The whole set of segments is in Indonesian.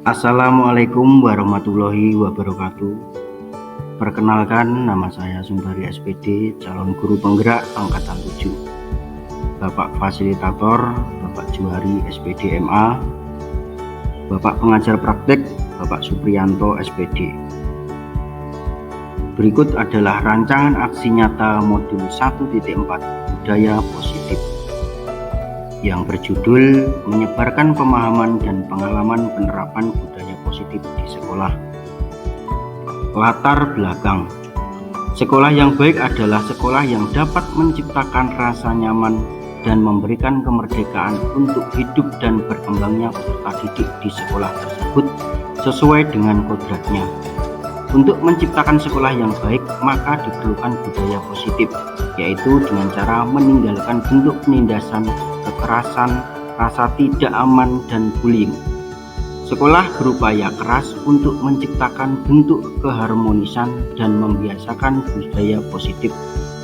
Assalamualaikum warahmatullahi wabarakatuh. Perkenalkan, nama saya Sumbari SPD, calon guru penggerak angkatan 7. Bapak fasilitator, Bapak Juwari SPD MA. Bapak pengajar praktek, Bapak Supriyanto SPD. Berikut adalah rancangan aksi nyata modul 1.4 budaya positif yang berjudul menyebarkan pemahaman dan pengalaman penerapan budaya positif di sekolah. Latar belakang. Sekolah yang baik adalah sekolah yang dapat menciptakan rasa nyaman dan memberikan kemerdekaan untuk hidup dan berkembangnya peserta didik di sekolah tersebut sesuai dengan kodratnya. Untuk menciptakan sekolah yang baik, maka diperlukan budaya positif, yaitu dengan cara meninggalkan bentuk penindasan, kekerasan, rasa tidak aman, dan bullying. Sekolah berupaya keras untuk menciptakan bentuk keharmonisan dan membiasakan budaya positif.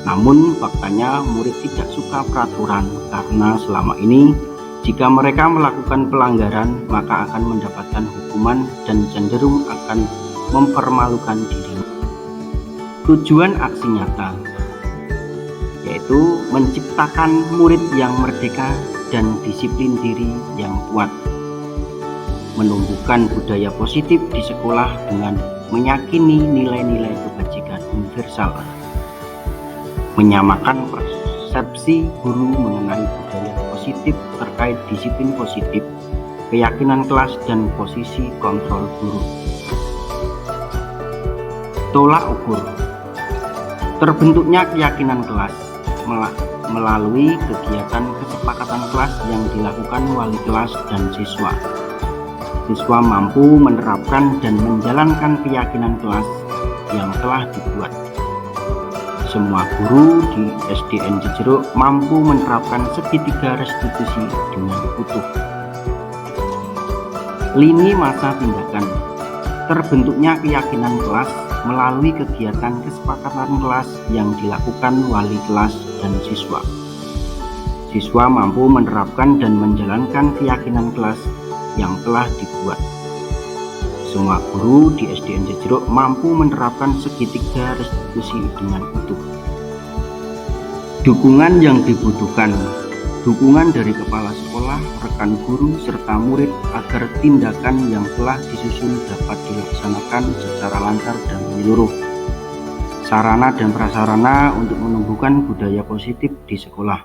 Namun faktanya murid tidak suka peraturan karena selama ini jika mereka melakukan pelanggaran maka akan mendapatkan hukuman dan cenderung akan mempermalukan diri. Tujuan aksi nyata yaitu menciptakan murid yang merdeka dan disiplin diri yang kuat, menumbuhkan budaya positif di sekolah dengan meyakini nilai-nilai kebajikan universal, menyamakan persepsi guru mengenai budaya positif terkait disiplin positif, keyakinan kelas dan posisi kontrol guru. Tolak ukur. Terbentuknya keyakinan kelas melalui kegiatan kesepakatan kelas yang dilakukan wali kelas dan siswa. Siswa mampu menerapkan dan menjalankan keyakinan kelas yang telah dibuat. Semua guru di SDN Cijeruk mampu menerapkan segitiga restitusi dengan utuh. Lini masa tindakan. Terbentuknya keyakinan kelas melalui kegiatan kesepakatan kelas yang dilakukan wali kelas dan siswa. Siswa mampu menerapkan dan menjalankan keyakinan kelas yang telah dibuat. Semua guru di SDN Cijeruk mampu menerapkan segitiga restitusi dengan utuh. Dukungan yang dibutuhkan. Dukungan dari kepala sekolah, rekan guru, serta murid agar tindakan yang telah disusun dapat dilaksanakan secara lancar dan menyeluruh. Sarana dan prasarana untuk menumbuhkan budaya positif di sekolah.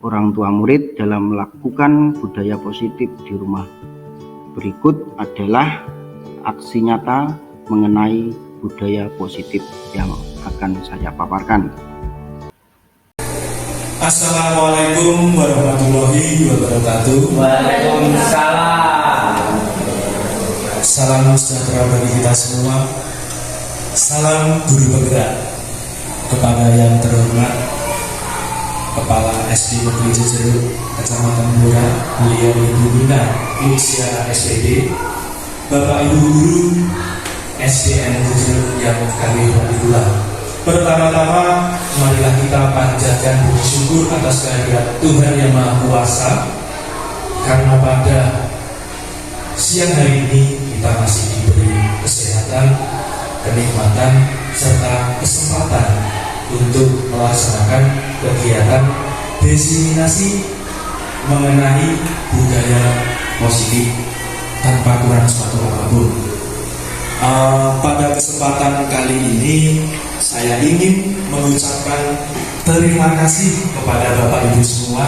Orang tua murid dalam melakukan budaya positif di rumah. Berikut adalah aksi nyata mengenai budaya positif yang akan saya paparkan. Assalamualaikum warahmatullahi wabarakatuh. Waalaikumsalam. Salam sejahtera bagi kita semua. Salam guru penggerak. Kepada yang terhormat Kepala SD Negeri Cijeruk Kecamatan Blora, beliau Ibu Bunda Luciana SPD, Bapak Ibu guru SDN Cijeruk yang kami hormati. Pertama-tama, marilah kita panjatkan puji syukur atas kehadirat Tuhan Yang Maha Kuasa, karena pada siang hari ini kita masih diberi kesehatan, kenikmatan, serta kesempatan untuk melaksanakan kegiatan diseminasi mengenai budaya positif tanpa kurang suatu apapun. Pada kesempatan kali ini saya ingin mengucapkan terima kasih kepada Bapak Ibu semua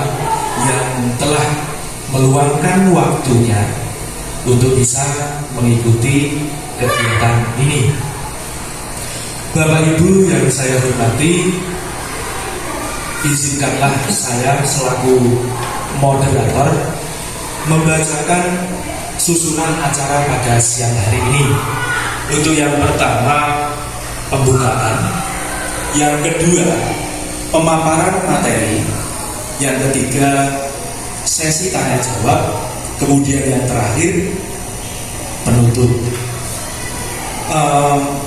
yang telah meluangkan waktunya untuk bisa mengikuti kegiatan ini. Bapak Ibu yang saya hormati, izinkanlah saya selaku moderator membacakan susunan acara pada siang hari ini. Untuk yang pertama, pembukaan. Yang kedua, pemaparan materi. Yang ketiga, sesi tanya jawab. Kemudian yang terakhir, penutup.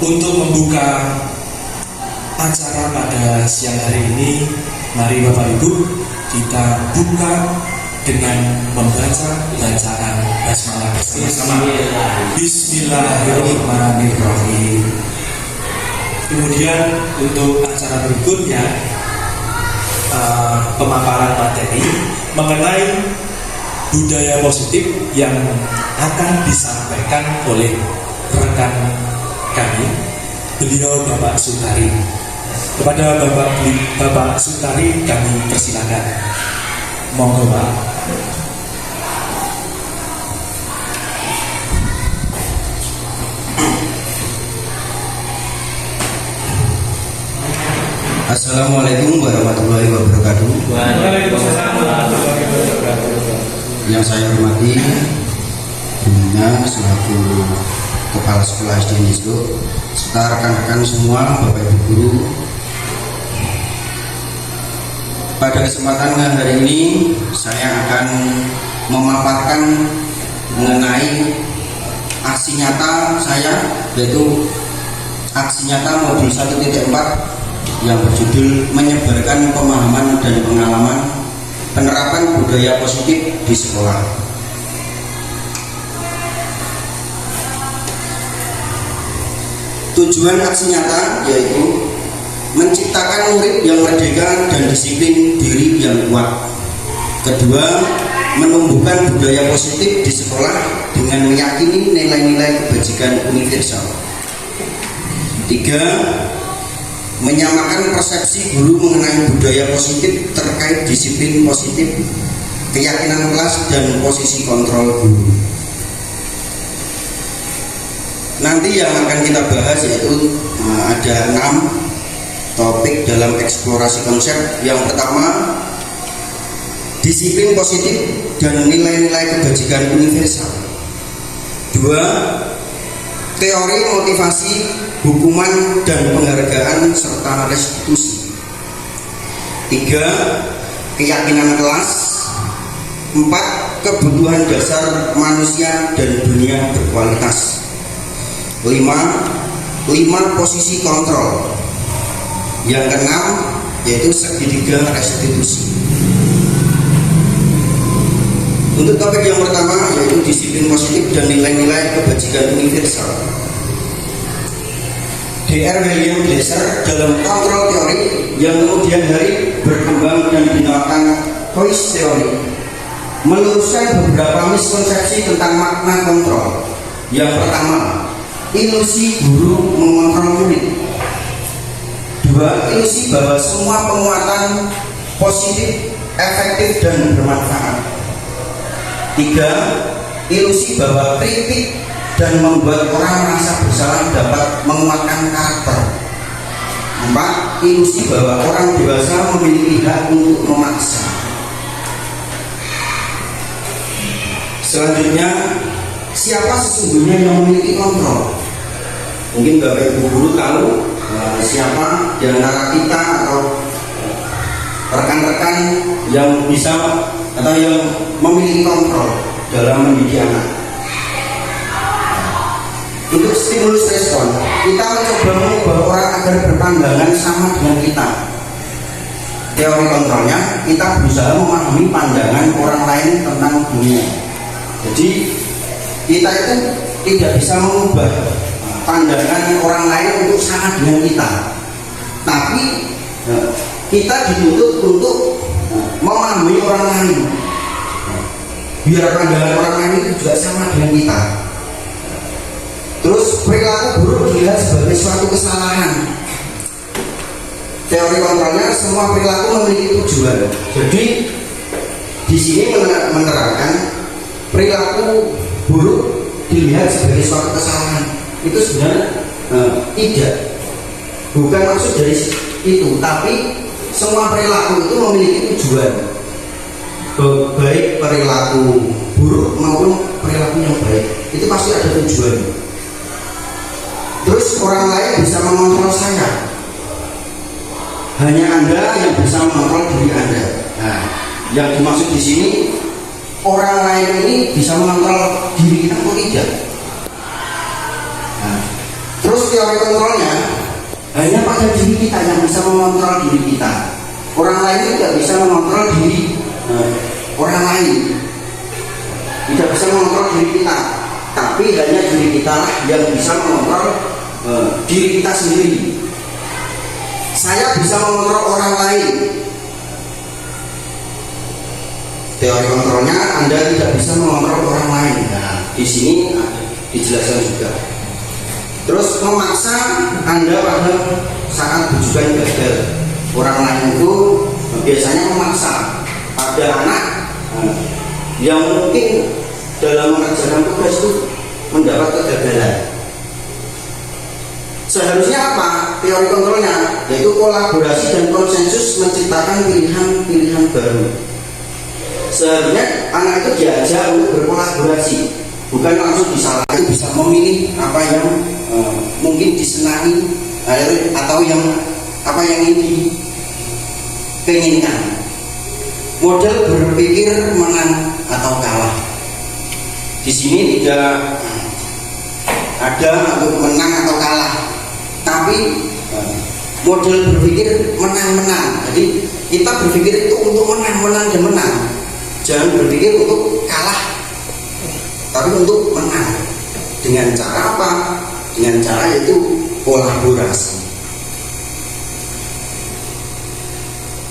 Untuk membuka acara pada siang hari ini, mari Bapak Ibu kita buka dengan membaca bacaan semangat bersama-sama. Bismillahirrahmanirrahim. Kemudian untuk acara berikutnya pemaparan materi mengenai budaya positif yang akan disampaikan oleh rekan kami, beliau Bapak Sutari. Kepada Bapak Sutari kami persilakan. Monggo Pak. Assalamualaikum warahmatullahi wabarakatuh. Waalaikumsalam warahmatullahi wabarakatuh. Yang saya hormati gurunya selaku Kepala Sekolah SD Nislo, serta rekan-rekan semua, Bapak Ibu guru. Pada kesempatan hari ini saya akan memaparkan mengenai aksi nyata saya, yaitu aksi nyata modul 1.4 yang berjudul menyebarkan pemahaman dan pengalaman penerapan budaya positif di sekolah. Tujuan aksi nyata yaitu menciptakan murid yang merdeka dan disiplin diri yang kuat. Kedua, menumbuhkan budaya positif di sekolah dengan meyakini nilai-nilai kebajikan universal. Tiga, menyamakan persepsi guru mengenai budaya positif terkait disiplin positif, keyakinan kelas, dan posisi kontrol guru. Nanti yang akan kita bahas yaitu ada 6 topik dalam eksplorasi konsep. Yang pertama, disiplin positif dan nilai-nilai kebajikan universal. 2, teori motivasi, hukuman dan penghargaan serta restitusi. 3, keyakinan kelas. 4, kebutuhan dasar manusia dan dunia berkualitas. 5, posisi kontrol. Yang keenam yaitu segitiga restitusi. Untuk topik yang pertama yaitu disiplin positif dan nilai-nilai kebajikan universal. Dr. William Glasser dalam kontrol teori yang kemudian hari berkembang dan dinamakan choice teori meluruskan beberapa miskonsepsi tentang makna kontrol. Yang pertama, ilusi guru mengontrol murid. 2, ilusi bahwa semua penguatan positif, efektif dan bermanfaat. 3, ilusi bahwa kritik dan membuat orang merasa bersalah dapat menguatkan karakter. 4, ilusi bahwa orang dewasa memiliki hak untuk memaksa. Selanjutnya, siapa sesungguhnya yang memiliki kontrol? Mungkin Bapak Ibu guru tahu siapa di antara kita atau rekan-rekan yang bisa atau yang memiliki kontrol dalam mendidik anak. Untuk stimulus respon, kita mencoba mengubah orang agar berpandangan sama dengan kita. Teori kontrolnya, kita berusaha memahami pandangan orang lain tentang dunia. Jadi kita itu tidak bisa mengubah pandangan orang lain untuk sama dengan kita, tapi kita dituntut untuk memahami orang lain biar pandangan orang lain itu juga sama dengan kita. Terus perilaku buruk dilihat sebagai suatu kesalahan. Teori kontrolnya, semua perilaku memiliki tujuan. Jadi di sini menerangkan perilaku buruk dilihat sebagai suatu kesalahan. Itu sebenarnya tidak, bukan maksud dari itu, tapi semua perilaku itu memiliki tujuan, baik perilaku buruk maupun perilaku yang baik itu pasti ada tujuan. Terus orang lain bisa mengontrol saya, hanya Anda yang bisa mengontrol diri Anda. Nah, yang dimaksud di sini orang lain ini bisa mengontrol diri kita atau tidak. Terus teori kontrolnya hanya pada diri kita yang bisa mengontrol diri kita. Orang lain tidak bisa mengontrol diri orang lain. tidak bisa mengontrol diri kita, tapi hanya diri kita lah yang bisa mengontrol diri kita sendiri. Saya bisa mengontrol orang lain. Teori kontrolnya Anda tidak bisa mengontrol orang lain. Nah, di sini dijelaskan juga. Terus memaksa Anda pada saat bujukan gagal. Orang lain itu biasanya memaksa pada anak yang mungkin dalam mengerjakan tugas itu mendapat kegagalan. Seharusnya apa teori kontrolnya? Yaitu kolaborasi dan konsensus menciptakan pilihan-pilihan baru. Seharusnya anak itu diajak untuk berkolaborasi, bukan langsung disalahkan. Bisa memilih apa yang mungkin disenangi atau yang apa yang ingin dipenginkan. Model berpikir menang atau kalah. Di sini tidak ada untuk menang atau kalah, tapi model berpikir menang-menang. Jadi kita berpikir itu untuk menang dan menang. Jangan berpikir untuk kalah, tapi untuk menang. Dengan cara apa? Dengan cara yaitu kolaborasi.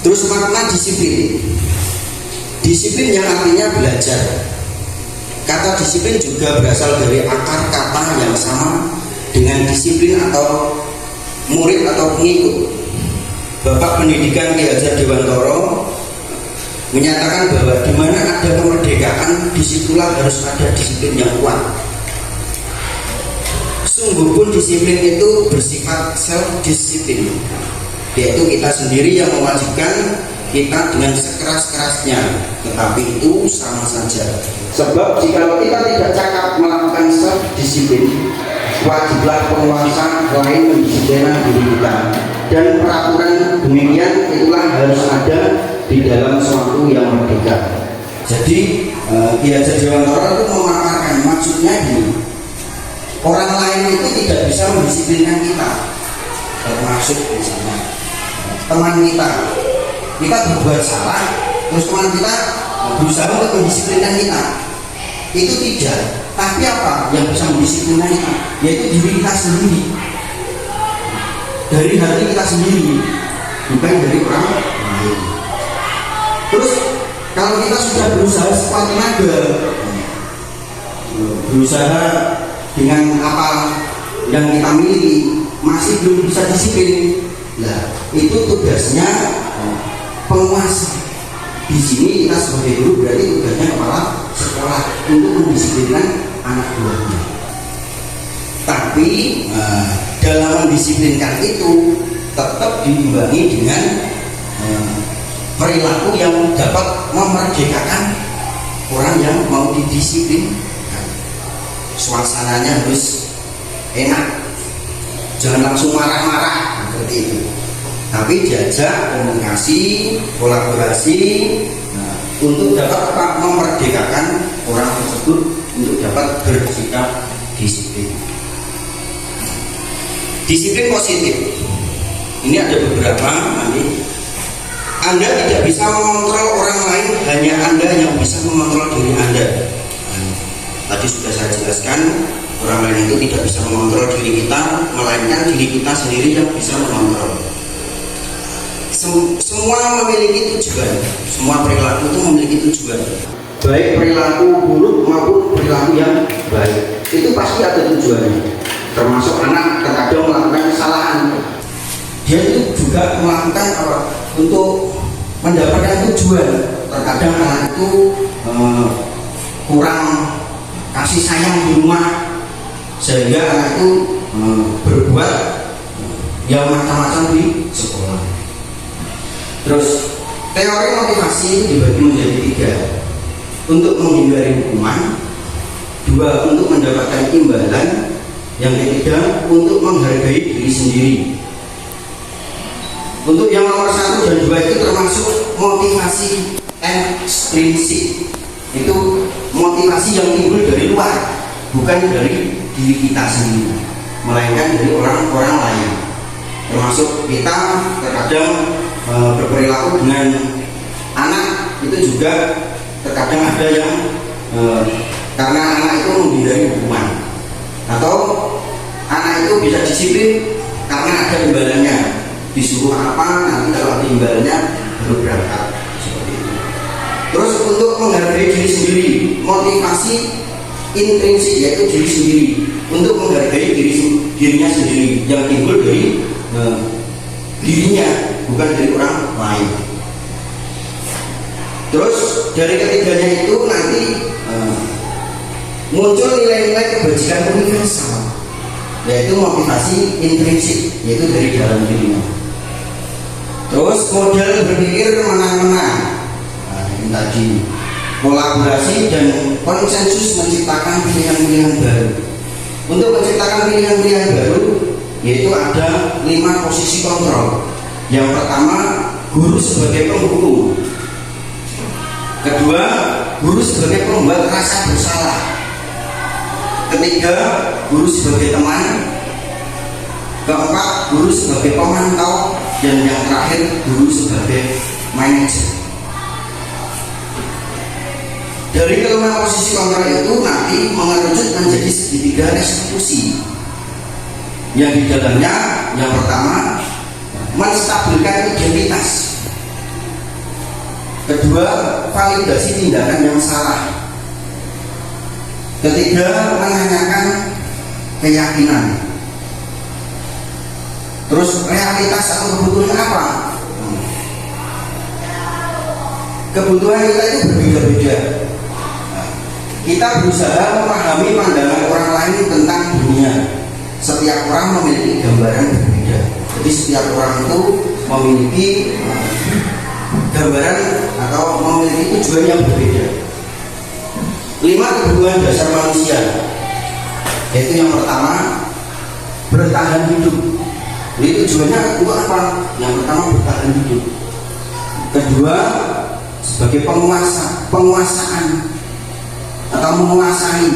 Terus makna disiplin. Disiplin yang artinya belajar. Kata disiplin juga berasal dari akar kata yang sama dengan disiplin atau murid atau pengikut. Bapak Pendidikan Ki Hajar Dewantoro menyatakan bahwa di mana ada kemerdekaan, disitulah harus ada disiplin yang kuat. Sungguh pun disiplin itu bersifat self-disiplin, yaitu kita sendiri yang mewajibkan kita dengan sekeras-kerasnya, tetapi itu sama saja. Sebab jika kita tidak cakap melakukan self-disiplin, wajiblah penguasa lain mendisiplin diri kita, dan peraturan demikian itulah harus ada di dalam suatu yang merdeka. Jadi Ki Hajar Dewantoro itu memaparkan, maksudnya ini orang lain itu tidak bisa mendisiplinkan kita, termasuk misalnya teman kita berbuat salah, terus teman kita berusaha untuk mendisiplinkan kita, itu tidak. Tapi apa yang bisa mendisiplinkan kita? Yaitu diri kita sendiri, dari hati kita sendiri, bukan dari orang lain. Terus kalau kita sudah berusaha sekuat tenaga, berusaha dengan apa yang kita miliki, masih belum bisa disiplin, nah itu tugasnya penguasa. Di sini kita sebagai guru berarti tugasnya kepala sekolah untuk mendisiplinkan anak buahnya. Tapi dalam mendisiplinkan itu tetap diimbangi dengan perilaku yang dapat memerdekakan orang yang mau didisiplinkan. Suasananya harus enak, jangan langsung marah-marah seperti itu, tapi diajak komunikasi, kolaborasi, untuk dapat memerdekakan orang tersebut untuk dapat bersikap disiplin. Disiplin positif ini ada beberapa. Nanti Anda tidak bisa mengontrol orang lain, hanya Anda yang bisa mengontrol diri Anda. Tadi sudah saya jelaskan, orang lain itu tidak bisa mengontrol diri kita, melainkan diri kita sendiri yang bisa mengontrol. Semua memiliki tujuan, semua perilaku itu memiliki tujuan, baik perilaku buruk maupun perilaku yang baik, itu pasti ada tujuannya. Termasuk anak terkadang melakukan kesalahan, dia itu juga melakukan apa? Untuk mendapatkan tujuan. Terkadang anak itu kurang kasih sayang di rumah, sehingga anak itu berbuat yang macam-macam di sekolah. Terus teori motivasi dibagi menjadi 3: untuk menghindari hukuman, 2 untuk mendapatkan imbalan, yang ketiga untuk menghargai diri sendiri. Untuk yang nomor 1 dan 2 itu termasuk motivasi ekstrinsik, itu motivasi yang timbul dari luar, bukan dari diri kita sendiri, melainkan dari orang-orang lain. Termasuk kita terkadang berperilaku dengan anak itu juga terkadang ada yang karena anak itu menghindari hukuman, atau anak itu bisa disiplin karena ada imbalannya, disuruh apa nanti kalau ada imbalannya baru berangkat, seperti itu. Terus untuk menghargai diri sendiri, motivasi intrinsik yaitu diri sendiri, untuk menghargai dirinya sendiri yang timbul dari dirinya, bukan dari orang lain. Terus dari ketiganya itu nanti muncul nilai-nilai kebajikan universal, yaitu motivasi intrinsik, yaitu dari dalam dirinya. Terus model berpikir menang-menang, ini tadi kolaborasi dan konsensus menciptakan pilihan-pilihan baru. Untuk menciptakan pilihan-pilihan baru, yaitu ada 5 posisi kontrol. Yang pertama, guru sebagai penghukum. Kedua, guru sebagai pembuat rasa bersalah. Ketiga, guru sebagai teman. Keempat, guru sebagai pemantau. Dan yang terakhir, guru sebagai manajer. Dari kelima posisi kontrol itu nanti mengerucut menjadi segitiga restitusi, yang di dalamnya yang pertama menstabilkan identitas, kedua validasi tindakan yang salah, ketiga menanyakan keyakinan, terus realitas atau kebutuhan apa. Kebutuhan kita itu berbeda-beda. Kita berusaha memahami pandangan orang lain tentang dunia. Setiap orang memiliki gambaran berbeda. Jadi setiap orang itu memiliki gambaran atau memiliki tujuan yang berbeda. 5 kebutuhan dasar manusia, yaitu yang pertama bertahan hidup. Jadi tujuannya untuk apa? Yang pertama bertahan hidup. Kedua sebagai penguasaan atau menguasai.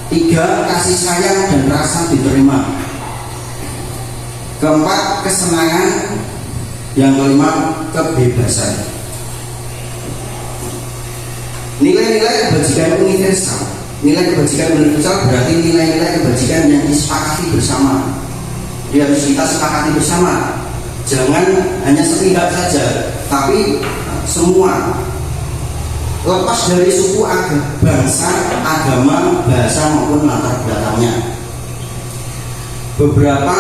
3 kasih sayang dan rasa diterima. Keempat kesenangan. Yang kelima kebebasan. Nilai-nilai kebajikan universal. Nilai kebajikan universal berarti nilai-nilai kebajikan yang disepakati bersama. Dia harus kita sepakati bersama. Jangan hanya sepihak saja, tapi semua. Lepas dari suku, bangsa, agama, bahasa maupun latar belakangnya. Beberapa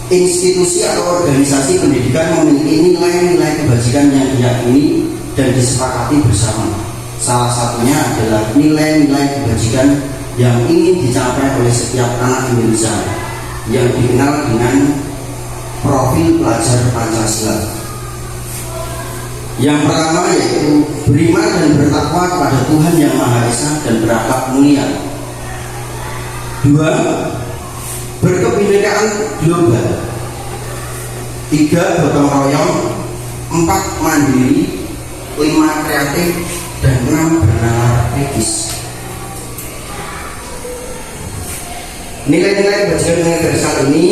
institusi atau organisasi pendidikan memiliki nilai-nilai kebajikan yang diyakini dan disepakati bersama. Salah satunya adalah nilai-nilai kebajikan yang ingin dicapai oleh setiap anak Indonesia, yang dikenal dengan profil pelajar Pancasila. Yang pertama yaitu beriman dan bertakwa kepada Tuhan Yang Maha Esa dan berakhlak mulia. 2. Berkebinekaan global. 3. Gotong royong. 4. Mandiri. 5. Kreatif. Dan 6. bernalar etis. Nilai-nilai kebajikan universal ini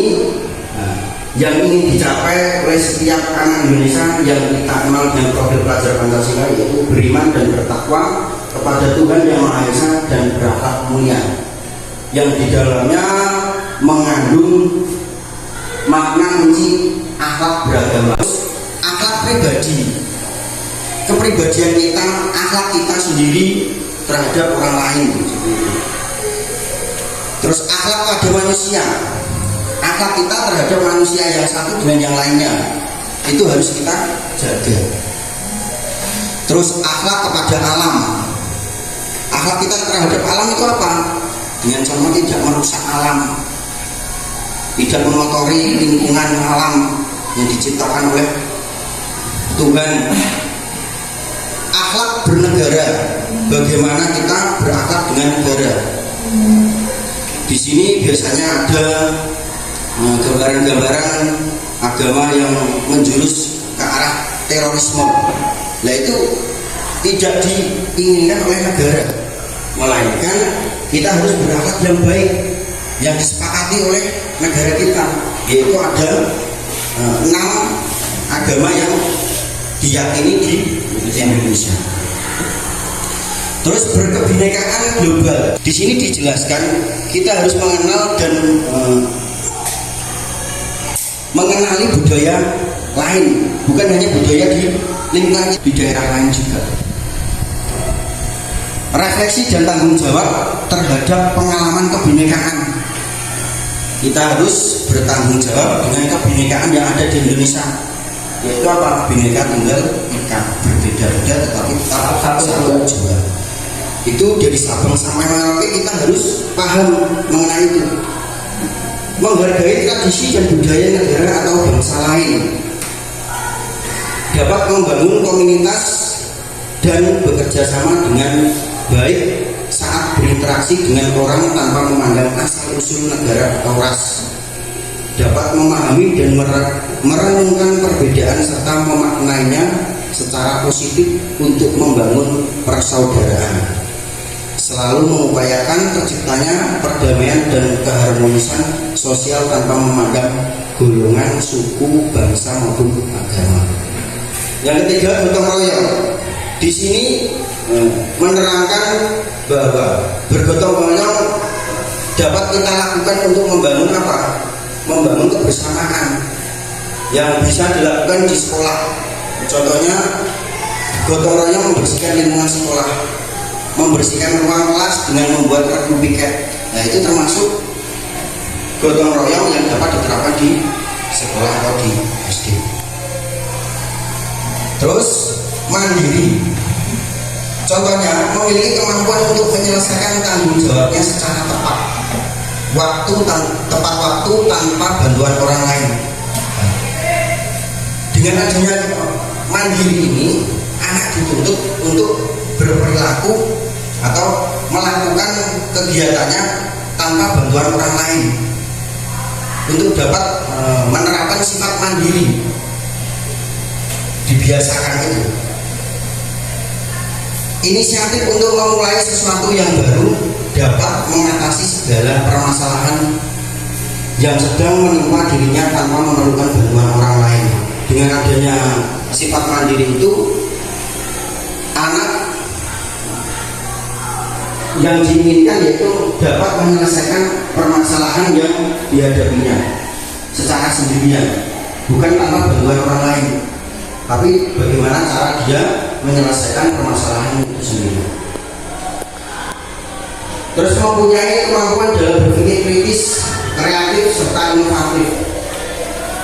yang ingin dicapai oleh setiap anak Indonesia yang kita kenal dengan profil pelajar Pancasila, yaitu beriman dan bertakwa kepada Tuhan Yang Maha Esa dan berakhlak mulia, yang di dalamnya mengandung makna kunci akhlak beragama. Akhlak pribadi, kepribadian kita, akhlak kita sendiri terhadap orang lain. Terus akhlak pada manusia, akhlak kita terhadap manusia yang satu dengan yang lainnya itu harus kita jaga. Terus akhlak kepada alam, akhlak kita terhadap alam itu apa? Dengan cara tidak merusak alam, tidak mengotori lingkungan alam yang diciptakan oleh Tuhan. Akhlak bernegara, bagaimana kita berakhlak dengan negara. Di sini biasanya ada gambaran-gambaran agama yang menjurus ke arah terorisme. Nah itu tidak diinginkan oleh negara, melainkan kita harus berakhlak yang baik yang disepakati oleh negara kita, yaitu ada 6 agama yang diyakini di Indonesia. Terus berkebinekaan global. Di sini dijelaskan kita harus mengenal dan mengenali budaya lain, bukan hanya budaya di lingkungan di daerah lain juga. Refleksi dan tanggung jawab terhadap pengalaman kebinekaan. Kita harus bertanggung jawab dengan kebinekaan yang ada di Indonesia, yaitu apa? Bineka Tunggal Ika, berbeda-beda tetapi tetap satu jiwa. Itu dari Sabang sampai Merauke kita harus paham mengenai itu. Menghargai tradisi dan budaya negara atau bangsa lain, dapat membangun komunitas dan bekerja sama dengan baik saat berinteraksi dengan orang tanpa memandang asal usul negara atau ras, dapat memahami dan merenungkan perbedaan serta memaknainya secara positif untuk membangun persaudaraan, selalu mengupayakan terciptanya perdamaian dan keharmonisan sosial tanpa memandang golongan, suku, bangsa maupun agama. Yang ketiga, gotong royong. Di sini menerangkan bahwa bergotong royong dapat kita lakukan untuk membangun apa? Membangun kebersamaan yang bisa dilakukan di sekolah. Contohnya, gotong royong membersihkan lingkungan sekolah, membersihkan ruang kelas dengan membuat kartu piket. Nah, itu termasuk gotong royong yang dapat diterapkan di sekolah atau di SD. Terus mandiri. Contohnya, memiliki kemampuan untuk menyelesaikan tanggung jawabnya secara tepat waktu tanpa bantuan orang lain. Dengan adanya mandiri ini, anak dituntut untuk berperilaku atau melakukan kegiatannya tanpa bantuan orang lain untuk dapat menerapkan sifat mandiri. Dibiasakan itu. Inisiatif untuk memulai sesuatu yang baru dapat mengatasi segala permasalahan yang sedang menimpa dirinya tanpa memerlukan bantuan orang lain. Dengan adanya sifat mandiri itu, anak yang diinginkan yaitu dapat menyelesaikan permasalahan yang dihadapinya secara sendirian, bukan tanpa bantuan orang lain, tapi bagaimana cara dia menyelesaikan permasalahan itu sendiri. Terus mempunyai kemampuan dalam berpikir kritis, kreatif, serta inovatif,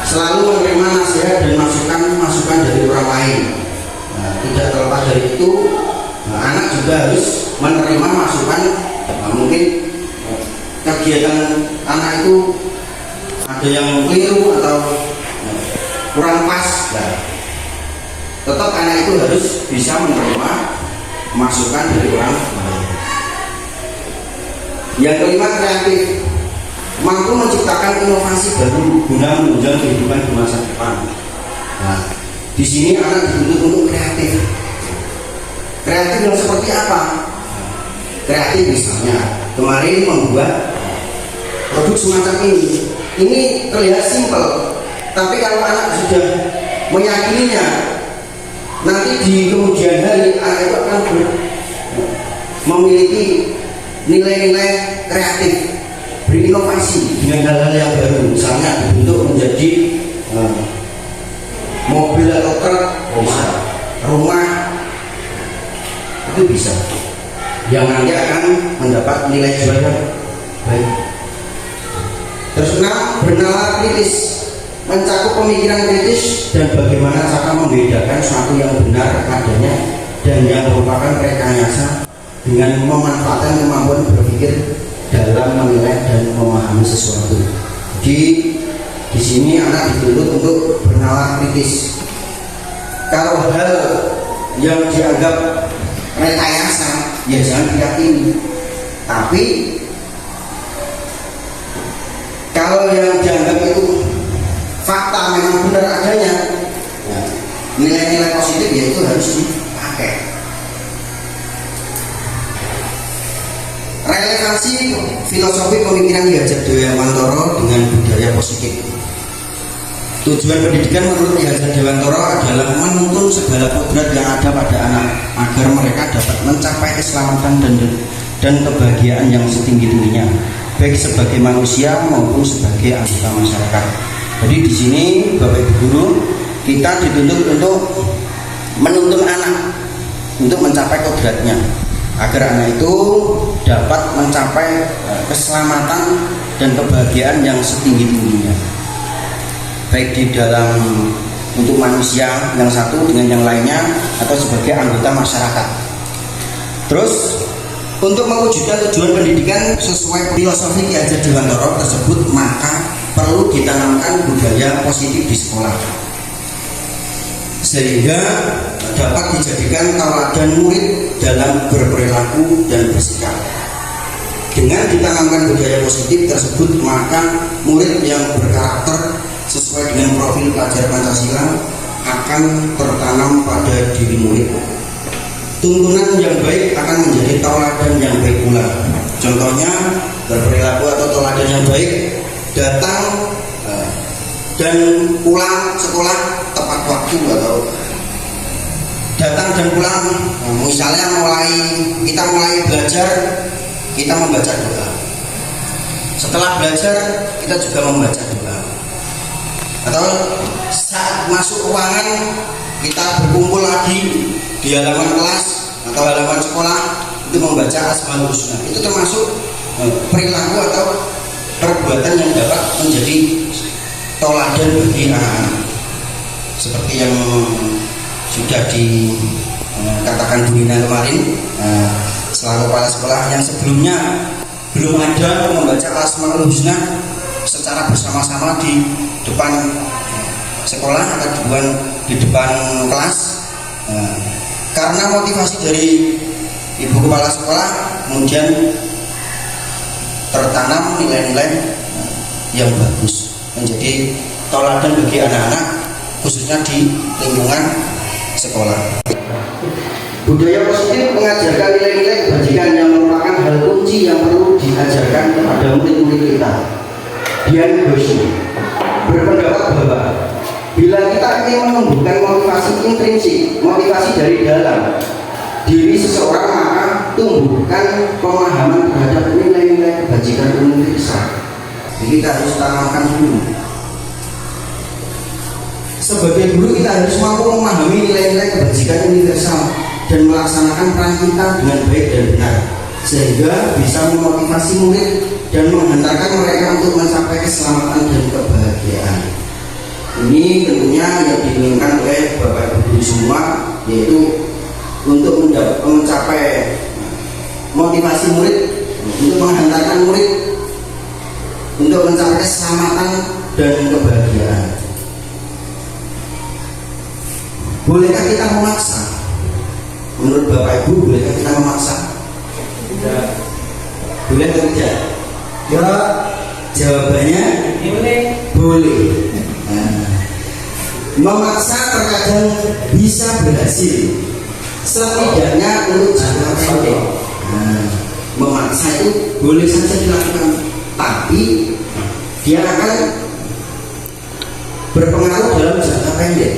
selalu menerima nasihat dan masukan dari orang lain. Nah, tidak terlepas dari itu, anak juga harus menerima masukan. Mungkin kegiatan anak itu ada yang keliru atau kurang pas. Nah, tetap anak itu harus bisa menerima masukan dari orang lain. Yang kelima, kreatif. Mampu menciptakan inovasi baru guna menunjang kehidupan di masa depan. Nah, di sini anak dituntut untuk kreatif. Kreatif yang seperti apa? Kreatif misalnya kemarin membuat produk semacam ini. Ini terlihat simpel, tapi kalau anak sudah meyakininya, nanti di kemudian hari anak itu akan memiliki nilai-nilai kreatif, berinovasi dengan hal-hal yang baru. Misalnya dibentuk menjadi mobil atau truk, rumah, itu bisa, yang nanti akan mendapat nilai jual yang baik. Terus 6, bernalar kritis, mencakup pemikiran kritis dan bagaimana cara membedakan sesuatu yang benar adanya dan yang merupakan rekayasa dengan memanfaatkan kemampuan berpikir dalam menilai dan memahami sesuatu. Di sini anak dituntut untuk bernalar kritis. Kalau hal yang dianggap rekayasa, ya jangan diyakini. Tapi kalau yang dianggap itu fakta memang benar adanya, ya, nilai-nilai positif ya itu harus dipakai. Relevansi filosofi pemikiran Ki Hajat Dewamantoro dengan budaya positif. Tujuan pendidikan menurut Ki Hajar Dewantara adalah menuntun segala kodrat yang ada pada anak agar mereka dapat mencapai keselamatan dan kebahagiaan yang setinggi-tingginya, baik sebagai manusia maupun sebagai anggota masyarakat. Jadi di sini Bapak Ibu guru, kita dituntut untuk menuntun anak untuk mencapai kodratnya, agar anak itu dapat mencapai keselamatan dan kebahagiaan yang setinggi-tingginya, baik di dalam untuk manusia yang satu dengan yang lainnya atau sebagai anggota masyarakat. Terus untuk mewujudkan tujuan pendidikan sesuai filosofi Ki Hajar Dewantara tersebut, maka perlu ditanamkan budaya positif di sekolah sehingga dapat dijadikan tauladan murid dalam berperilaku dan bersikap. Dengan ditanamkan budaya positif tersebut, maka murid yang berkarakter sesuai dengan profil pelajar Pancasila akan tertanam pada diri murid. Tuntunan yang baik akan menjadi tauladan yang baik pula. Contohnya berperilaku atau tauladan yang baik, datang dan pulang sekolah tepat waktu, atau datang dan pulang misalnya kita mulai belajar, kita membaca doa. Setelah belajar kita juga membaca doa. Atau saat masuk ruangan kita berkumpul lagi di halaman kelas atau halaman sekolah itu membaca Asmaul Husna. Itu termasuk perilaku atau perbuatan yang dapat menjadi tauladan bagi anak-anak, seperti yang sudah dikatakan Bu Nina kemarin, selaku kepala sekolah yang sebelumnya belum ada membaca Asmaul Husna secara bersama-sama di depan sekolah atau di depan kelas. Karena motivasi dari ibu kepala sekolah, kemudian tertanam nilai-nilai yang bagus, menjadi tauladan bagi anak-anak khususnya di lingkungan sekolah. Budaya positif mengajarkan nilai-nilai kebajikan yang merupakan hal kunci yang perlu diajarkan kepada murid-murid kita. Dian Gosi berpendapat bahwa bila kita ingin menumbuhkan motivasi intrinsik, motivasi dari dalam diri seseorang, maka tumbuhkan pemahaman terhadap nilai-nilai kebajikan universal. Jadi kita harus tanamkan dulu. Sebagai guru kita harus mampu memahami nilai-nilai kebajikan universal dan melaksanakan peran kita dengan baik dan benar, sehingga bisa memotivasi murid dan menghantarkan mereka untuk mencapai keselamatan dan kebahagiaan. Ini tentunya yang diinginkan oleh Bapak Ibu guru semua, yaitu untuk mencapai motivasi murid, untuk menghantarkan murid untuk mencapai keselamatan dan kebahagiaan. Bolehkah kita memaksa? Menurut Bapak Ibu, bolehkah kita memaksa? Tidak. Boleh atau tidak? Ya, jawabannya boleh. Memaksa terkadang bisa berhasil, setidaknya untuk jangka pendek. Memaksa itu boleh saja dilakukan, tapi dia akan berpengaruh dalam jangka pendek.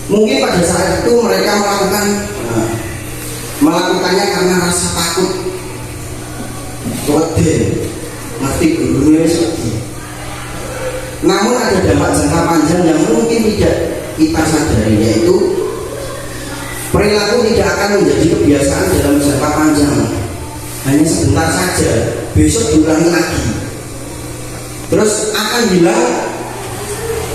Mungkin pada saat itu mereka melakukannya karena rasa takut, ngerti gurunya seperti. Namun ada dampak jangka panjang yang mungkin tidak kita sadari, yaitu perilaku tidak akan menjadi kebiasaan dalam jangka panjang. Hanya sebentar saja, besok diulangi lagi, terus akan hilang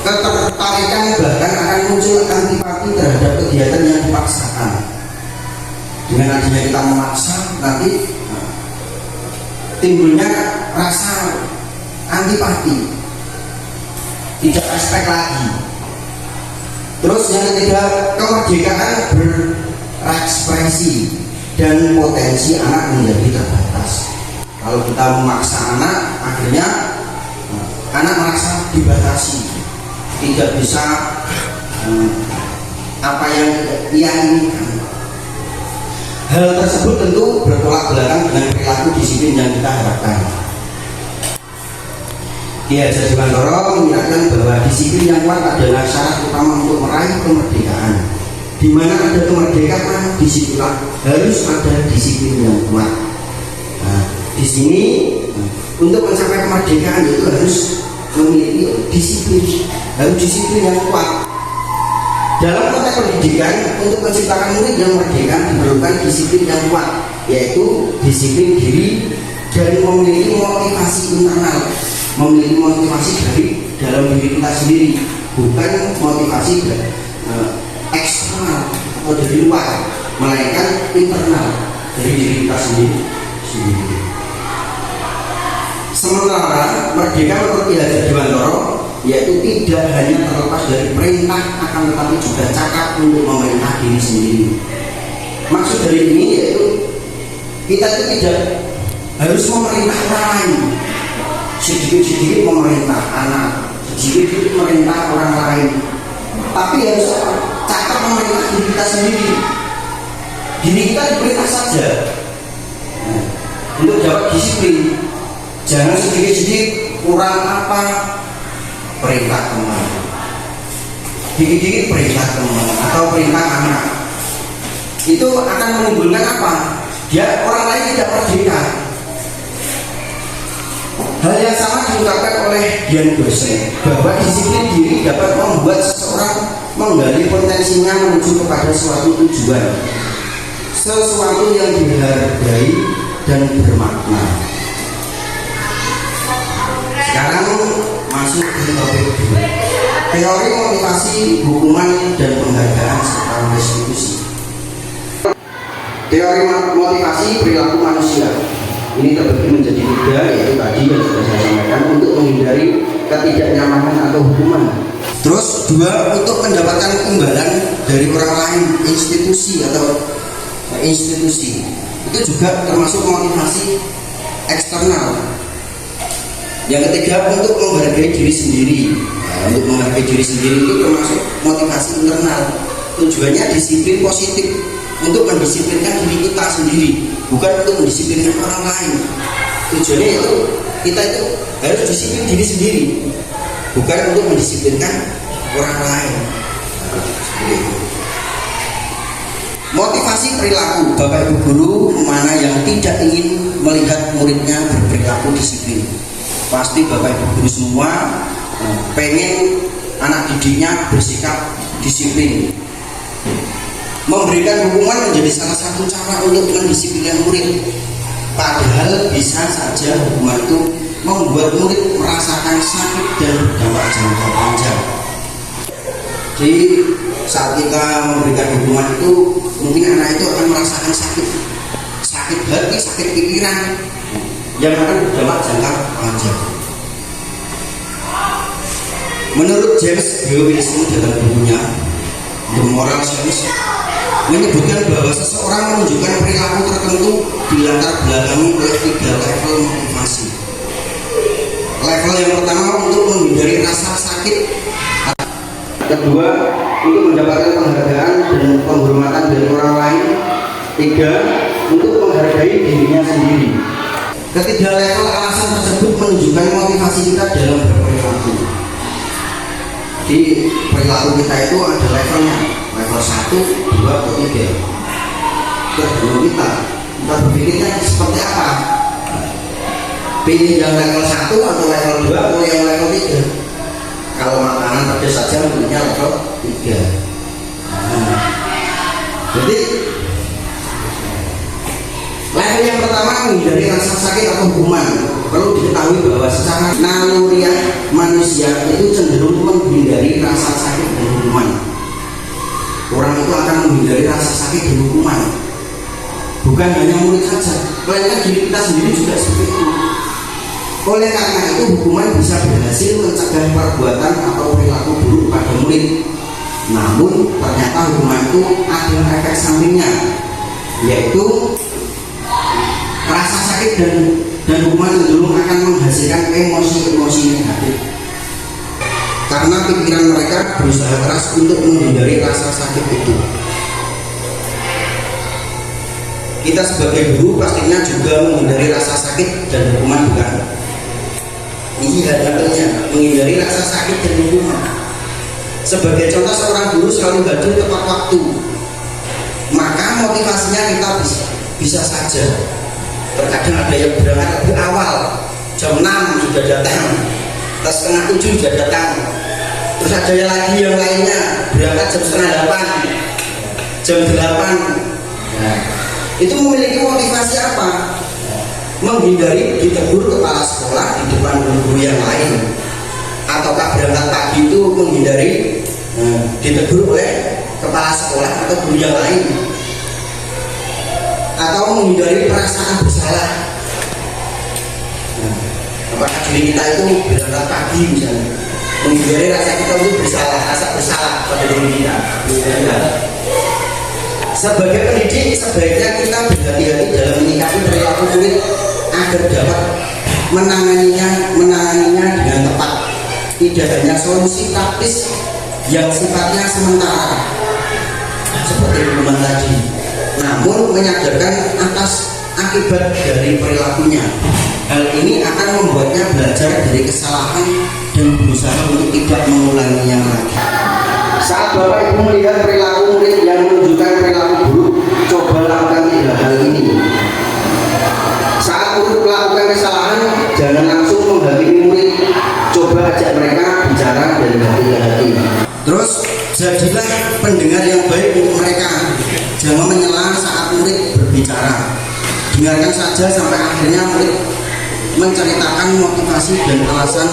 ketertarikan, bahkan akan muncul antipati terhadap kegiatan yang dipaksakan. Dengan adanya kita memaksa, nanti timbulnya rasa antipati, tidak respect lagi. Terus yang ketiga, kemerdekaan berekspresi dan potensi anak menjadi terbatas. Kalau kita memaksa anak, akhirnya anak merasa dibatasi, tidak bisa apa yang ia inginkan. Hal tersebut tentu bertolak belakang dengan perilaku disiplin yang kita harapkan. Ki Hajar Dewantara mengingatkan bahwa disiplin yang kuat adalah syarat utama untuk meraih kemerdekaan. Di mana ada kemerdekaan, disitulah harus ada disiplin yang kuat. Nah, di sini untuk mencapai kemerdekaan itu harus memiliki disiplin, harus disiplin yang kuat. Dalam konteks pendidikan, untuk menciptakan murid yang merdeka diperlukan disiplin yang kuat, yaitu disiplin diri dan memiliki motivasi internal. Memiliki motivasi dari dalam diri kita sendiri, bukan motivasi eksternal atau dari luar, melainkan internal dari diri kita sendiri. Sementara merdeka menurut Ki Hajar Dewantara yaitu tidak hanya terlepas dari perintah, akan tetapi juga cakap untuk memerintah diri sendiri. Maksud dari ini yaitu kita itu tidak harus memerintah orang lain, sedikit-sedikit memerintah anak, sedikit-sedikit memerintah orang lain, tapi harus cakap memerintah diri kita sendiri. Diri kita diperintah saja untuk dapat disiplin. Jangan sedikit-sedikit kurang apa perintah teman, dikit-dikit perintah teman atau perintah anak. Itu akan menimbulkan apa? Dia orang lain tidak merdeka. Hal yang sama diungkapkan oleh Dian Bose bahwa disiplin diri dapat membuat seseorang menggali potensinya menuju kepada suatu tujuan, sesuatu yang dihargai dan bermakna. Sekarang masuk ke topik teori motivasi, hukuman dan penghargaan serta restitusi. Teori motivasi perilaku manusia ini terbagi menjadi 3, yaitu tadi yang sudah saya sampaikan untuk menghindari ketidaknyamanan atau hukuman. Terus 2, untuk mendapatkan imbalan dari orang lain, institusi atau institusi. Itu juga termasuk motivasi eksternal. Yang ketiga, untuk menghargai diri sendiri. Nah, untuk menghargai diri sendiri itu termasuk motivasi internal. Tujuannya disiplin positif, untuk mendisiplinkan diri kita sendiri, bukan untuk mendisiplinkan orang lain. Tujuannya itu kita itu harus disiplin diri sendiri, bukan untuk mendisiplinkan orang lain. Motivasi perilaku, Bapak Ibu guru mana yang tidak ingin melihat muridnya berperilaku disiplin? Pasti Bapak Ibu guru semua pengen anak didiknya bersikap disiplin. Memberikan hukuman menjadi salah satu cara untuk mendisiplinkan murid. Padahal bisa saja hukuman itu membuat murid merasakan sakit dan berdampak jangka panjang. Jadi saat kita memberikan hukuman itu, mungkin anak itu akan merasakan sakit hati, sakit pikiran yang akan berdampak jangka panjang. Menurut James Biowinston dalam bukunya The Moral Sense menyebutkan bahwa seseorang menunjukkan perilaku tertentu dilatar belakangi oleh 3 level motivasi. Level yang pertama untuk menghindari rasa sakit, kedua untuk mendapatkan penghargaan dan penghormatan dari orang lain, 3 untuk menghargai dirinya sendiri. Ketiga level alasan tersebut menunjukkan motivasi kita dalam berperilaku. Di perilaku kita itu ada levelnya, level 1, 2, atau 3. Tergantung kita berpikirnya seperti apa. Pilih yang level 1 atau level 2 atau yang level 3. Kalau makanan pedas saja pilihnya level 3. Jadi level yang pertama menghindari rasa sakit atau hukuman. Perlu diketahui bahwa secara naluriah manusia itu cenderung menghindari rasa sakit dan hukuman. Orang itu akan menghindari rasa sakit dan hukuman. Bukan hanya murid saja, melainkan diri kita sendiri juga seperti itu. Oleh karena itu hukuman bisa berhasil mencegah perbuatan atau perilaku buruk pada murid. Namun ternyata hukuman itu ada efek sampingnya, yaitu rasa sakit dan hukuman cenderung akan menghasilkan emosi-emosi negatif. Karena pikiran mereka berusaha keras untuk menghindari rasa sakit itu. Kita sebagai guru pastinya juga menghindari rasa sakit dan hukuman, bukan? Iya, menghindari rasa sakit dan hukuman. Sebagai contoh, seorang guru selalu hadir tepat waktu, maka motivasinya kita bisa saja. Terkadang ada yang berangkat lebih awal, jam 6 sudah datang, atau setengah 7 sudah datang. Terus ada lagi yang lainnya berangkat jam setengah 8, jam 8. Nah, itu memiliki motivasi apa? Menghindari ditegur kepala sekolah di depan guru yang lain, ataukah berangkat pagi itu menghindari ditegur oleh kepala sekolah atau guru yang lain, atau menghindari perasaan bersalah. Apakah diri kita itu berangkat pagi misalnya, menghindari rasa kita untuk bersalah, rasa bersalah pada diri kita. Sebagai pendidik, sebaiknya kita berhati-hati dalam menyikapi perilaku murid agar dapat menanganinya dengan tepat. Tidak hanya solusi taktis yang sifatnya sementara seperti hukuman tadi, namun menyadarkan atas akibat dari perilakunya. Hal ini akan membuatnya belajar dari kesalahan dan berusaha untuk tidak mengulanginya lagi. Saat Bapak Ibu melihat perilaku murid yang menunjukkan perilaku buruk, coba lakukan 3 hal ini. Saat murid melakukan kesalahan, jangan langsung menghakimi murid. Coba ajak mereka bicara dari hati ke hati. Terus jadilah pendengar yang baik untuk mereka. Jangan menyela saat murid berbicara. Dengarkan saja sampai akhirnya murid menceritakan motivasi dan alasan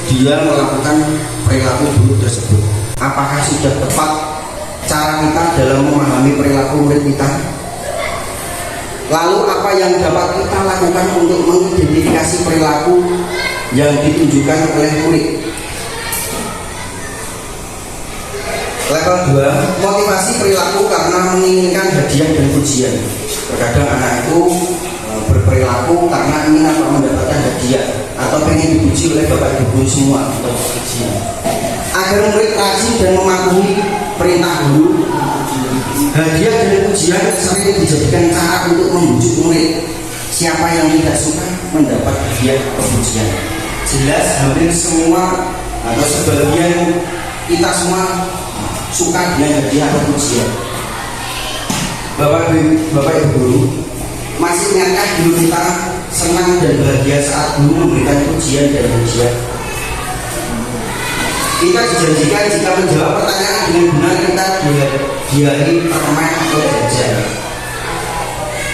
dia melakukan perilaku buruk tersebut. Apakah sudah tepat cara kita dalam memahami perilaku murid kita? Lalu apa yang dapat kita lakukan untuk mengidentifikasi perilaku yang ditunjukkan oleh murid? Level 2, motivasi perilaku karena menginginkan hadiah dan pujian. Terkadang anak itu berperilaku karena ingin mendapatkan hadiah atau pengen dipuji oleh bapak ibu semua atau pujian. Agar murid rajin dan mematuhi perintah guru, hadiah dan pujian sering dijadikan cara untuk membujuk murid. Siapa yang tidak suka mendapat hadiah atau pujian? Jelas hampir semua atau sebagian kita semua suka dengan hadiah atau pujian. Bapak Ibu guru, masih ingatkah dulu kita senang dan bahagia saat guru memberikan pujian dan hadiah? Kita dijanjikan jika menjawab pertanyaan dengan benar kita dihadiahi permen atau jajan.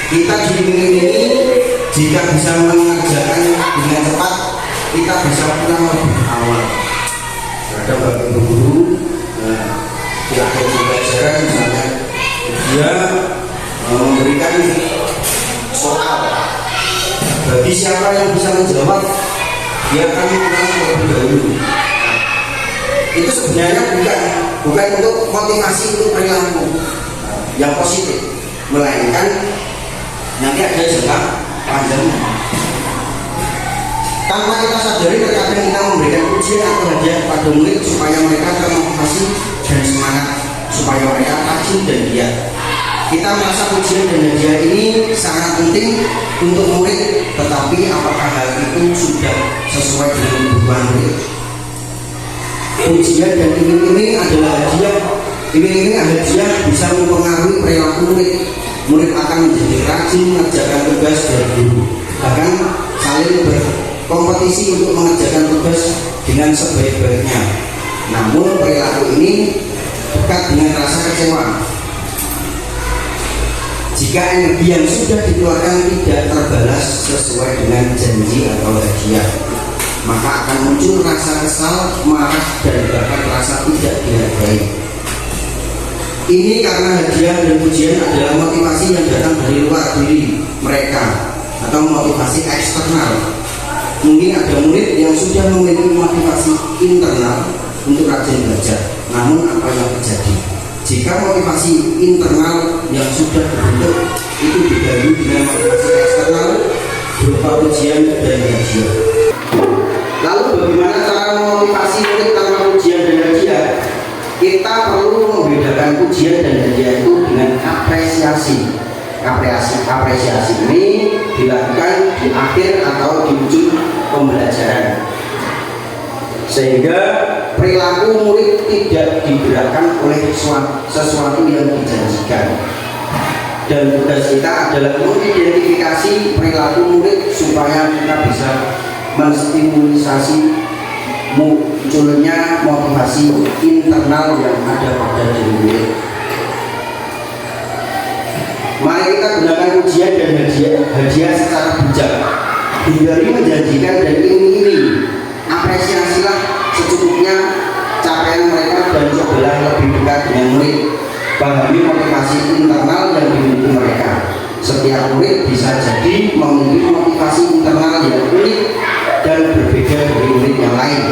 Kita diiming-imingi jika bisa mengerjakan dengan cepat, kita bisa pulang lebih awal. Ada Bapak Ibu guru di akhir pembelajaran misalnya dia memberikan soal, bagi siapa yang bisa menjawab dia akan pulang lebih dahulu. Itu sebenarnya bukan untuk motivasi untuk perilaku yang positif, melainkan nanti ada jangka panjang. Tanpa kita sadari, terkadang kita memberikan pujian atau hadiah kepada murid supaya mereka termotivasi dan semangat, supaya mereka rajin dan giat. Kita merasa pujian dan hadiah ini sangat penting untuk murid, tetapi apakah hal itu sudah sesuai dengan kebutuhan murid? Pujian dan iming-iming adalah hadiah. Iming-iming hadiah bisa mempengaruhi perilaku murid. Murid akan menjadi rajin mengerjakan tugas dari guru, bahkan saling berkompetisi untuk mengerjakan tugas dengan sebaik-baiknya. Namun perilaku ini dekat dengan rasa kecewa. Jika energi yang sudah dikeluarkan tidak terbalas sesuai dengan janji atau hadiah, maka akan muncul rasa kesal, marah, dan bahkan rasa tidak dihargai. Ini karena hadiah dan pujian adalah motivasi yang datang dari luar diri mereka atau motivasi eksternal. Mungkin ada murid yang sudah memiliki motivasi internal untuk rajin belajar. Namun apa yang terjadi jika motivasi internal yang sudah terbentuk itu digabung dengan motivasi eksternal berupa pujian dan hadiah? Lalu bagaimana cara memotivasi murid tanpa pujian dan hadiah? Kita perlu membedakan pujian dan hadiah itu dengan apresiasi. Apresiasi ini dilakukan di akhir atau di ujung pembelajaran. sehingga perilaku murid tidak digerakkan oleh sesuatu yang dijanjikan. Dan tugas kita adalah mengidentifikasi perilaku murid supaya kita bisa menstimulisasi munculnya motivasi internal yang ada pada diri murid. Mari kita gunakan ujian dan hadiah secara bijak. Hindari menjanjikan dan iming-iming. Apresiasilah secukupnya capaian mereka dan cobalah lebih dekat dengan murid. Pahami motivasi internal yang dimiliki mereka. Setiap murid bisa jadi memiliki motivasi internal yang unik dan berbeda dari murid yang lain.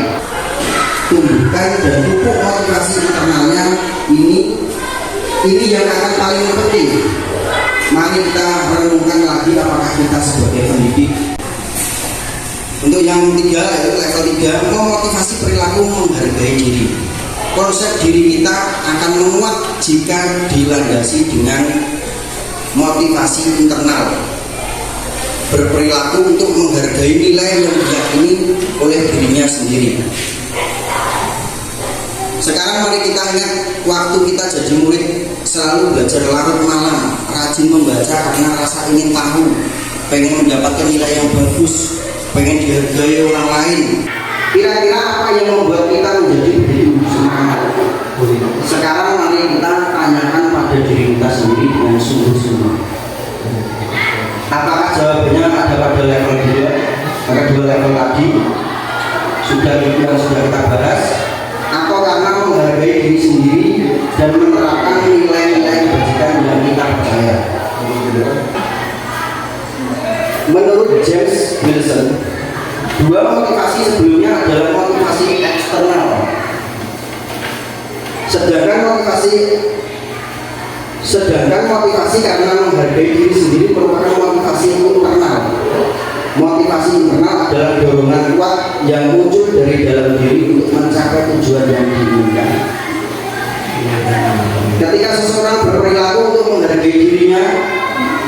Tumbuhkan dan pupuk motivasi internalnya ini yang akan paling penting. Mari kita renungkan lagi apakah kita sebagai pendidik. Untuk yang ketiga, yaitu level 3, memotivasi perilaku menghargai diri. Konsep diri kita akan menguat jika dilandasi dengan motivasi internal. Berperilaku untuk menghargai nilai yang diyakini oleh dirinya sendiri. Sekarang mari kita ingat waktu kita jadi murid selalu belajar larut malam, rajin membaca karena rasa ingin tahu, pengen mendapatkan nilai yang bagus, pengen dihargai orang lain. Kira-kira apa yang membuat kita menjadi begitu semangat? Sekarang mari kita tanyakan pada diri kita sendiri dengan sungguh-sungguh. Apakah jawabannya ada pada level 2? Pada 2 level tadi sudah kita bahas, atau karena menghargai diri sendiri dan menerapkan nilai-nilai kebajikan yang kita percaya. Menurut James Wilson, 2 motivasi sebelumnya adalah motivasi eksternal, sedangkan motivasi karena menghargai diri sendiri merupakan motivasi internal. Motivasi internal adalah dorongan kuat yang muncul dari dalam diri untuk mencapai tujuan yang diinginkan. Ketika seseorang berperilaku untuk menghargai dirinya,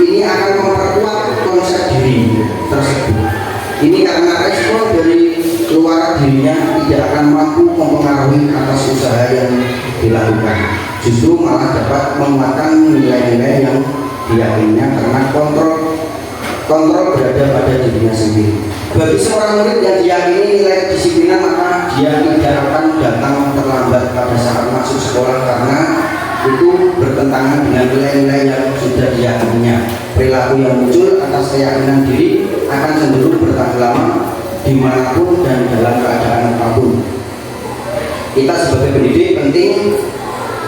ini akan memperkuat konsep diri tersebut. Ini karena respon dari luar dirinya tidak akan mampu mempengaruhi atas usaha yang dilakukan. Justru malah dapat menguatkan nilai-nilai yang diyakininya karena kontrol berada pada dirinya sendiri. Bagi seorang murid yang diyakini nilai kedisiplinan, maka dia tidak akan datang terlambat pada saat masuk sekolah karena itu bertentangan dengan nilai-nilai yang sudah diyakininya. Perilaku yang muncul atas keyakinan diri akan cenderung bertahan lama dimanapun dan dalam keadaan apapun. Kita sebagai pendidik penting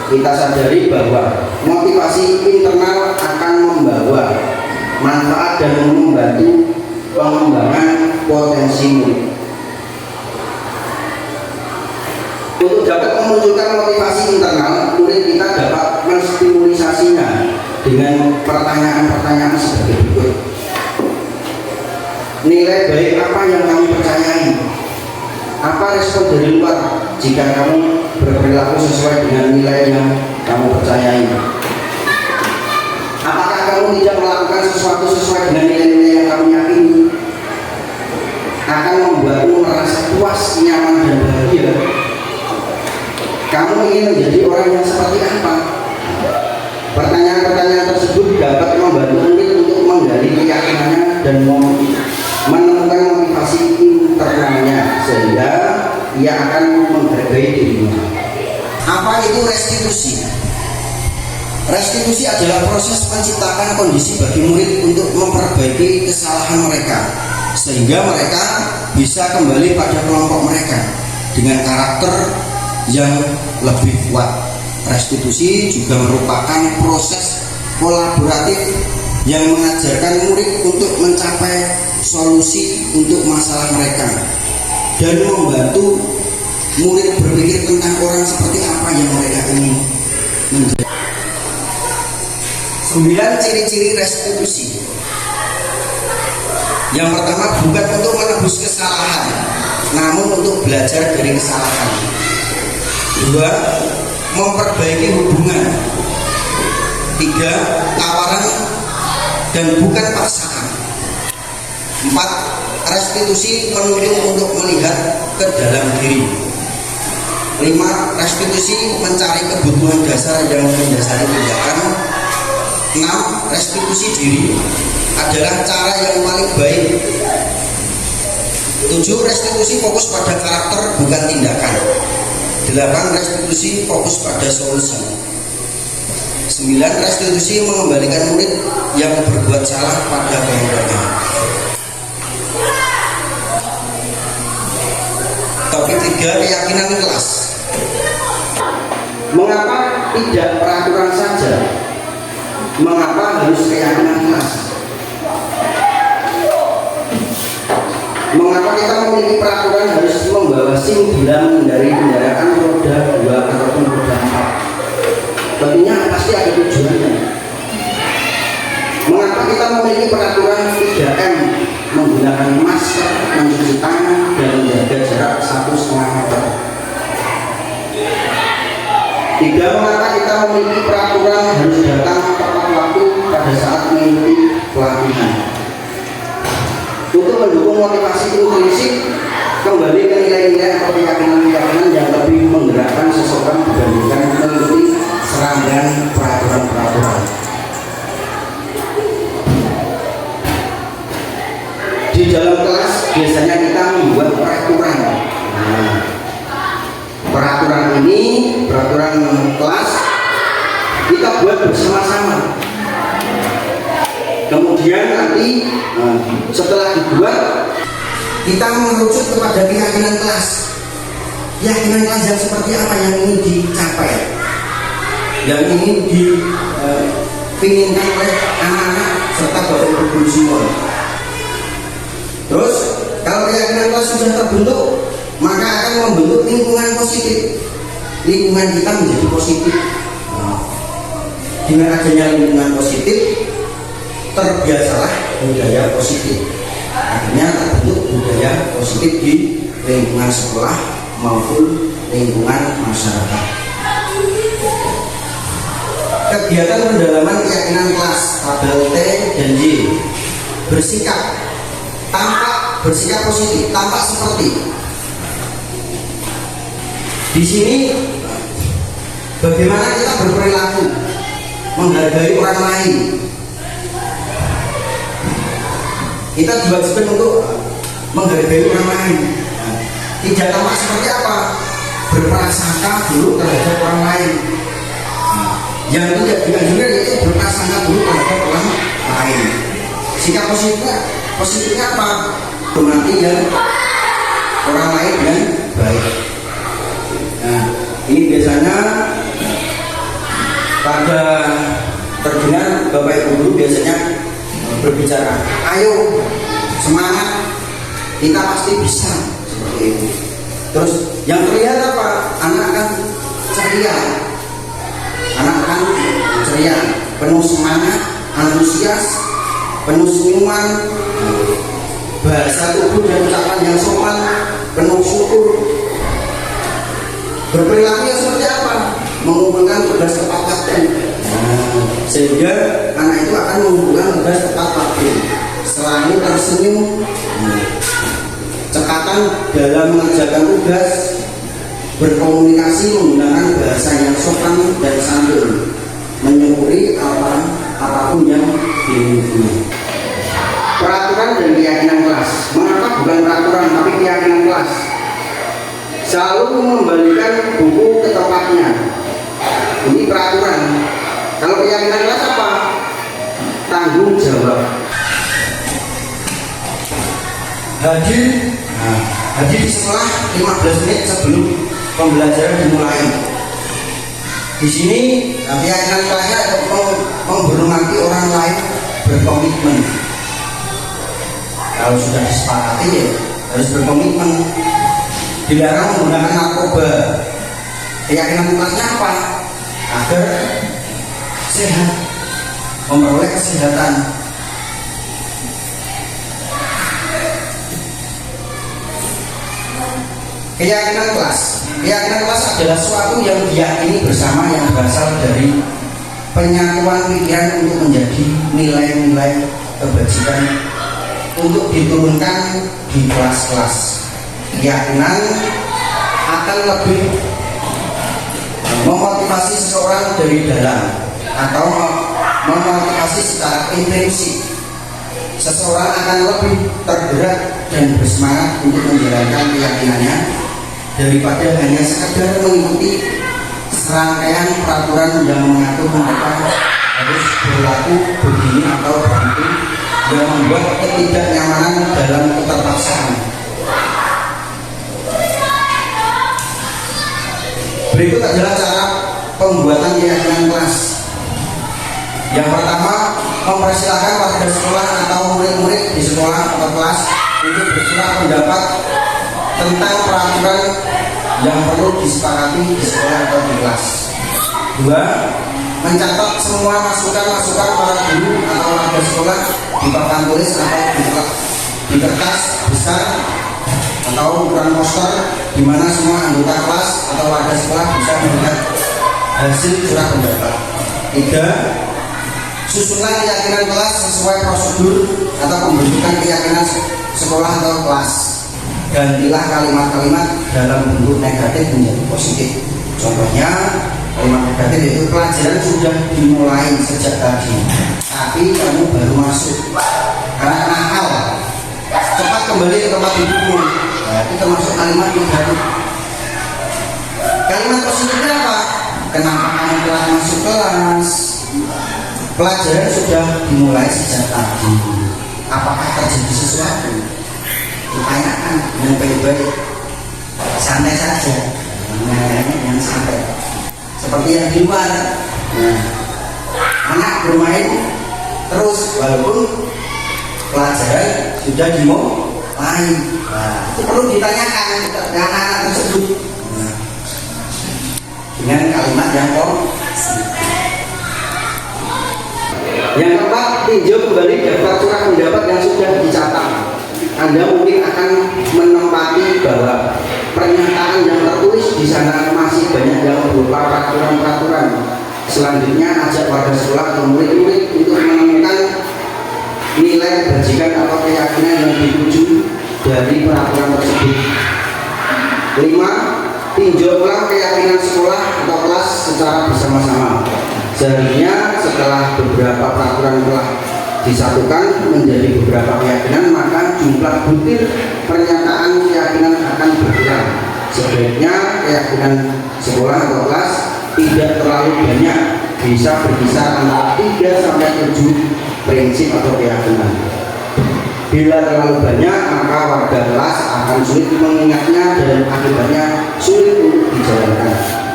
kita sadari bahwa motivasi internal akan membawa manfaat dan membantu pengembangan potensi murid. Untuk dapat memunculkan motivasi internal, murid kita dapat menstimulisasinya dengan pertanyaan-pertanyaan sebagai berikut. Nilai baik apa yang kamu percayai? Apa respon dari luar jika kamu berperilaku sesuai dengan nilai yang kamu percayai? Apakah kamu tidak melakukan sesuatu sesuai dengan nilai-nilai yang kamu yakini? Akan membuatmu merasa puas, nyaman, dan bahagia. Kamu ingin menjadi orang yang seperti apa? Pertanyaan-pertanyaan tersebut dapat membantu murid untuk menggali keyakinannya dan menemukan motivasi internalnya sehingga ia akan menghargai dirinya. Apa itu restitusi? Restitusi adalah proses menciptakan kondisi bagi murid untuk memperbaiki kesalahan mereka sehingga mereka bisa kembali pada kelompok mereka dengan karakter yang lebih kuat. Restitusi juga merupakan proses kolaboratif yang mengajarkan murid untuk mencapai solusi untuk masalah mereka dan membantu murid berpikir tentang orang seperti apa yang mereka ingin menjadi. 9 ciri-ciri restitusi. Yang pertama, bukan untuk menebus kesalahan, namun untuk belajar dari kesalahan. 2, memperbaiki hubungan. 3, tawaran dan bukan paksaan. 4. Restitusi menuntut untuk melihat ke dalam diri. 5. Restitusi mencari kebutuhan dasar yang mendasari tindakan. 6. Restitusi diri adalah cara yang paling baik. 7. Restitusi fokus pada karakter bukan tindakan. 8. Restitusi fokus pada solusi. 9. Restitusi mengembalikan murid yang berbuat salah pada kelompoknya. Topik 3. Keyakinan kelas. Mengapa tidak peraturan saja? Mengapa harus keyakinan kelas? Mengapa kita memiliki peraturan harus membawa SIM bila mengendari kendaraan roda 2 ataupun roda 4? Tentunya pasti ada tujuannya. Mengapa kita memiliki peraturan 3M, menggunakan masker, mencuci tangan, dan menjaga jarak 1,5 meter? 3. Mengapa kita memiliki peraturan harus datang tepat waktu pada saat mengikuti pelatihan? Untuk mendukung motivasi intrinsik, kembali ke nilai-nilai atau keyakinan-keyakinan yang lebih menggerakkan seseorang dibandingkan mengikuti serangkaian peraturan-peraturan. Di dalam kelas biasanya kita membuat peraturan. Peraturan ini, peraturan kelas kita buat bersama-sama. Kemudian nanti setelah dibuat, kita merujuk kepada keyakinan kelas. Keyakinan kelas yang seperti apa yang ingin dicapai, yang ingin dipinginkan oleh anak-anak serta bapak ibu guru semua. Terus kalau keyakinan kelas sudah terbentuk, maka akan membentuk lingkungan positif. Lingkungan kita menjadi positif. Dengan adanya lingkungan positif, terbiasalah budaya positif. Akhirnya terbentuk budaya positif di lingkungan sekolah maupun lingkungan masyarakat. Kegiatan pendalaman keyakinan kelas tabel T dan Y. Bersikap, tampak bersikap positif, tampak seperti. Di sini bagaimana kita berperilaku, menghargai orang lain. Kita diwajibkan untuk menghargai orang lain. Tidak tampak seperti apa, berprasangka dulu terhadap orang lain. Yang tidak dianjurkan itu berprasangka dulu terhadap orang lain. Sikap positifnya apa? Hormati yang orang lain yang baik. Nah, ini biasanya pada terdengar bapak ibu guru biasanya berbicara, ayo semangat, kita pasti bisa, seperti itu. Terus yang terlihat apa? Anak kan ceria, penuh semangat, antusias, penuh senyuman, bahasa tubuh dan ucapan yang sopan, penuh syukur. Berperilaku yang seperti apa? Mengumpulkan tugas tepat waktu. Sehingga anak itu akan mengumpulkan tugas tepat waktu. Selalu tersenyum, cekatan dalam mengerjakan tugas, berkomunikasi menggunakan bahasa yang sopan dan santun, menyukuri apapun yang dimiliki. Peraturan dan keyakinan kelas. Mengapa bukan peraturan tapi keyakinan kelas? Selalu mengembalikan buku ke tempatnya. Ini peraturan. Kalau keyakinan kelas apa? Tanggung jawab. Hadir di sekolah 15 menit sebelum pembelajaran dimulai. Di sini keyakinan kelasnya menghormati orang lain, berkomitmen. Kalau sudah disepakati ya harus berkomitmen. Dilarang menggunakan narkoba. Keyakinan kelasnya apa? Agar sehat, memperoleh kesehatan. Keyakinan kelas adalah sesuatu yang diyakini bersama yang berasal dari penyatuan pikiran untuk menjadi nilai-nilai kebajikan untuk diturunkan di kelas-kelas. Keyakinan akan lebih memotivasi seseorang dari dalam atau memotivasi secara intrinsik. Seseorang akan lebih tergerak dan bersemangat untuk menjalankan keyakinannya daripada hanya sekedar mengikuti serangkaian peraturan yang mengatur mereka harus berlaku begini atau begitu, yang membuat ketidaknyamanan dalam keterpaksaan. Berikut adalah cara pembuatan keyakinan kelas. Yang pertama, mempersilahkan warga sekolah atau murid-murid di sekolah atau kelas untuk bersuara pendapat tentang peraturan yang perlu disepakati di sekolah atau di kelas. 2. Mencatat semua masukan-masukan para guru atau warga sekolah di papan tulis atau di kertas besar atau ukuran poster, di mana semua anggota kelas atau warga sekolah bisa melihat hasil curah pendapat. 3. Susunan keyakinan kelas sesuai prosedur atau pembentukan keyakinan sekolah atau kelas. Gantilah kalimat-kalimat dalam bentuk negatif menjadi positif. Contohnya, kalimat negatif itu pelajaran sudah dimulai sejak tadi, tapi kamu baru masuk karena nakal. Cepat kembali ke tempat dudukmu. Nah, itu termasuk kalimat negatif. Kalimat positifnya apa? Kenapa kamu telah masuk kelas? Pelajaran sudah dimulai sejak tadi. Apakah terjadi sesuatu? Ditanyakan dengan baik-baik, santai saja, yang santai. Seperti yang di luar, anak bermain terus walaupun pelajaran sudah dimulai. Itu perlu ditanyakan ke anak-anak tersebut dengan kalimat yang positif. Yang keempat, tinjau kembali daftar curah pendapat yang sudah dicatat. Anda mungkin akan menempati bahwa pernyataan yang tertulis di sana masih banyak yang berupa peraturan-peraturan. Selanjutnya, ajak warga sekolah atau murid-murid untuk menemukan nilai kebajikan atau keyakinan yang dituju dari peraturan tersebut. 5. Tinjau ulang keyakinan sekolah atau kelas secara bersama-sama. Seharusnya setelah beberapa peraturan telah disatukan menjadi beberapa keyakinan, maka jumlah butir pernyataan keyakinan akan berkurang. Sebaiknya keyakinan sekolah atau kelas tidak terlalu banyak, bisa berkisar antara 3 sampai 7 prinsip atau keyakinan. Bila terlalu banyak, maka warga kelas akan sulit mengingatnya dan akibatnya sulit untuk dijalankan.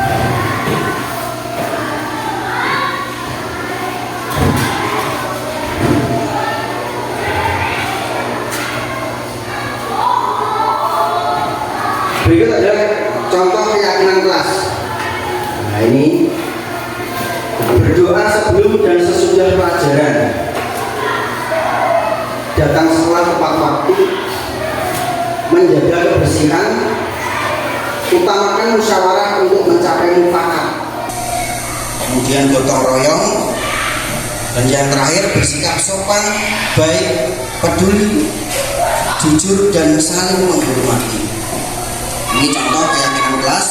Berikut adalah contoh keyakinan kelas. Nah, ini berdoa sebelum dan sesudah pelajaran, datang sekolah tepat waktu, menjaga kebersihan, utamakan musyawarah untuk mencapai mufakat, kemudian gotong royong, dan yang terakhir bersikap sopan, baik, peduli, jujur, dan saling menghormati. Ini contoh keyakinan kelas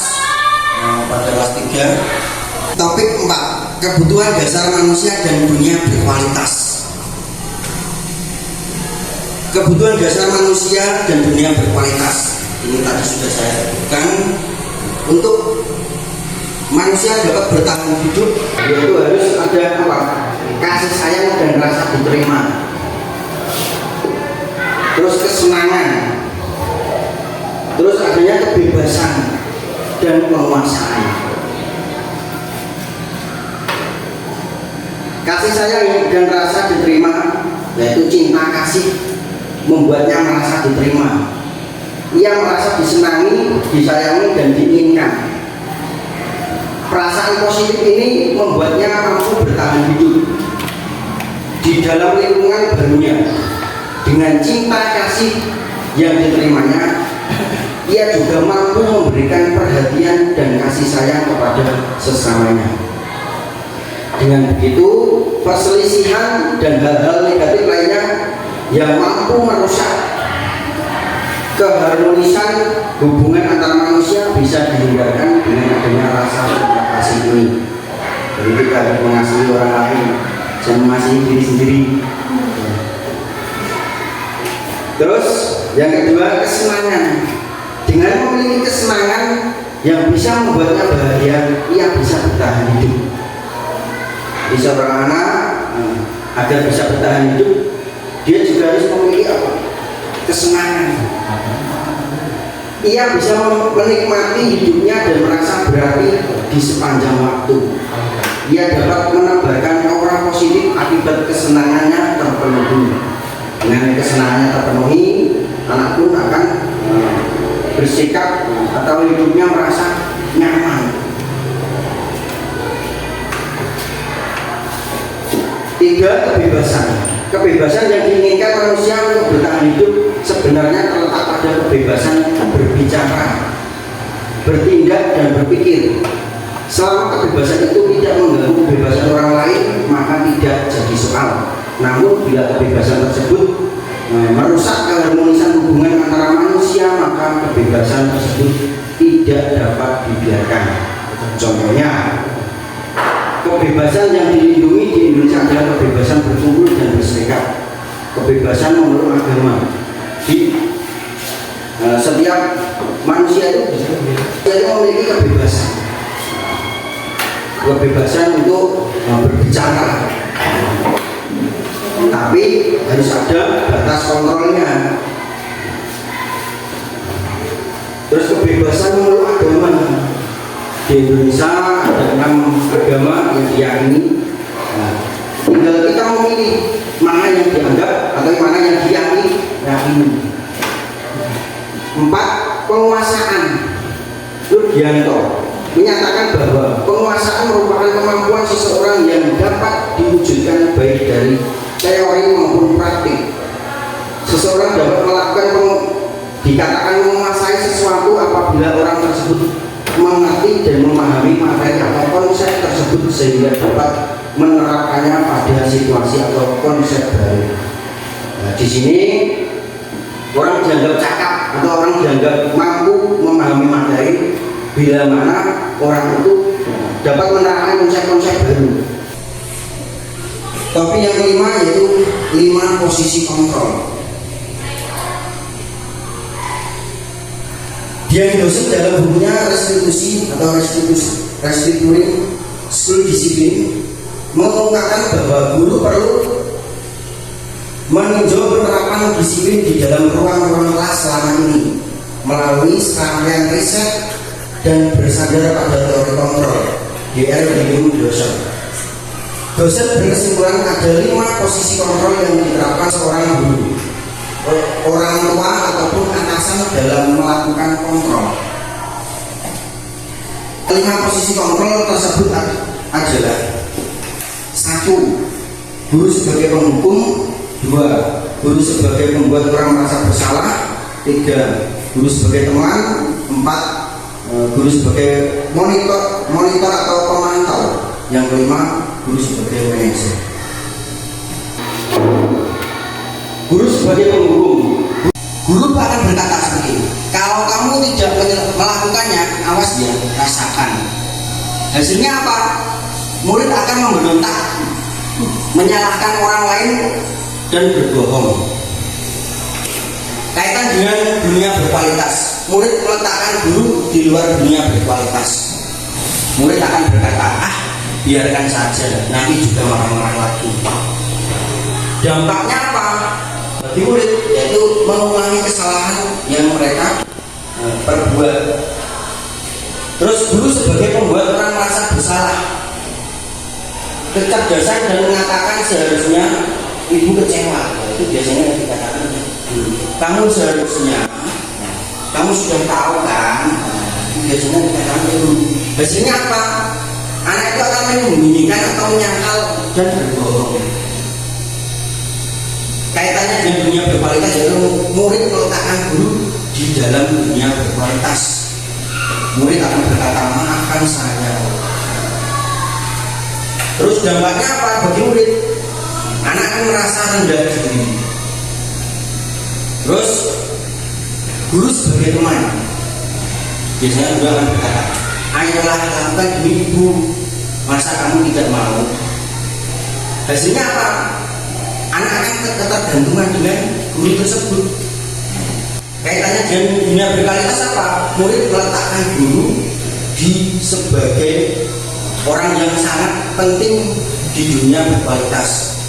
pada kelas 3. Topik 4, kebutuhan dasar manusia dan dunia berkualitas. Kebutuhan dasar manusia dan dunia berkualitas ini tadi sudah saya sebutkan. Untuk manusia dapat bertahan hidup, yaitu harus ada apa? Kasih sayang dan rasa diterima, terus kesenangan, terus adanya kebebasan dan penguasaan. Kasih sayang dan rasa diterima, yaitu cinta kasih, membuatnya merasa diterima. Ia merasa disenangi, disayangi, dan diinginkan. Perasaan positif ini membuatnya mampu bertahan hidup di dalam lingkungan barunya. Dengan cinta kasih yang diterimanya, ia juga mampu memberikan perhatian dan kasih sayang kepada sesamanya. Dengan begitu, perselisihan dan hal-hal negatif lainnya yang mampu merusak keharmonisan hubungan antar manusia bisa dihindarkan dengan adanya rasa cinta kasih ini. Jadi kita harus mengasihi orang lain, jangan mengasihi diri sendiri. Terus yang kedua, kesenangan. Dengan memiliki kesenangan yang bisa membuatnya bahagia, ia bisa bertahan hidup. Di seorang anak agar bisa bertahan hidup, dia juga harus memiliki apa? Kesenangan. Ia bisa menikmati hidupnya dan merasa berarti di sepanjang waktu. Ia dapat menebarkan aura positif akibat kesenangannya terpenuhi. Dengan kesenangannya terpenuhi, anak pun akan bersikap atau hidupnya merasa nyaman. 3. Kebebasan. Kebebasan yang diinginkan manusia untuk bertahan hidup sebenarnya terletak pada kebebasan berbicara, bertindak, dan berpikir. Selama kebebasan itu tidak mengganggu kebebasan orang lain, maka tidak jadi soal. Namun bila kebebasan tersebut merusak keharmonisan hubungan antara manusia, maka kebebasan tersebut tidak dapat dibiarkan. Contohnya, kebebasan yang dilindungi di Indonesia adalah kebebasan berkumpul dan berserikat, kebebasan memeluk agama. Di setiap manusia itu memiliki kebebasan untuk berbicara, tapi harus ada batas kontrolnya. Terus kebebasan memeluk agama. Di Indonesia ada 6 agama yang diyakini. Tinggal kita memilih mana yang dianggap atau mana yang diyakini. 4. Penguasaan. Rudianto menyatakan bahwa penguasaan merupakan kemampuan seseorang yang dapat diwujudkan baik dari teori maupun praktik. Seseorang dapat melakukan dikatakan menguasai sesuatu apabila orang tersebut mengerti dan memahami materi atau konsep tersebut sehingga dapat menerapkannya pada situasi atau konsep baru. Nah, di sini orang dianggap cakap atau orang dianggap mampu memahami materi bila mana orang itu dapat menerapkan konsep-konsep baru. Topik yang kelima yaitu 5 posisi kontrol. Diagnosis dalam bukunya restitusi atau restitusi school disiplin mengungkapkan bahwa guru perlu meninjau penerapan disiplin di dalam ruang-ruang kelas selama ini melalui serangkaian riset dan bersandar pada teori kontrol DR William Dosen. Dosen berkesimpulan ada 5 posisi kontrol yang diterapkan seorang guru, orang tua ataupun atasan dalam melakukan kontrol. 5 posisi kontrol tersebut adalah: 1. Guru sebagai penghukum. 2. Guru sebagai pembuat orang merasa bersalah. 3. Guru sebagai teman. 4. Guru sebagai monitor atau pemantau. Yang kelima, guru sebagai manajer. Guru sebagai penghukum. Guru akan berkata seperti ini: kalau kamu tidak melakukannya, awas ya, rasakan. Hasilnya apa? Murid akan memberontak, menyalahkan orang lain dan berbohong. Kaitan dengan dunia berkualitas, murid meletakkan guru di luar dunia berkualitas. Murid akan berkata, biarkan saja, nanti juga marah-marah lagi. Dampaknya apa? Bagi murid yaitu mengulangi kesalahan yang mereka perbuat. Terus guru sebagai pembuat orang merasa bersalah, kecerdasan dan mengatakan seharusnya ibu kecewa. Itu biasanya yang dikatakan kamu seharusnya, kamu sudah tahu kan. Itu biasanya dikatakan itu. Hasilnya apa? Anak itu akan menyembunyikan atau menyangkal dan berbohong. Kaitannya dengan dunia berkualitas yaitu murid meletakkan guru di dalam dunia berkualitas. Murid akan berkata, maafkan saya. Terus dampaknya apa bagi murid? Anak akan merasa rendah diri, Terus guru sebagai teman biasanya juga akan berkata, ayolah lakukan demi ibu, masa kamu tidak mau? Hasilnya apa? Anak akan ketergantungan dengan guru tersebut. Kaitannya dengan dunia berkualitas apa? Murid meletakkan guru sebagai orang yang sangat penting di dunia berkualitas.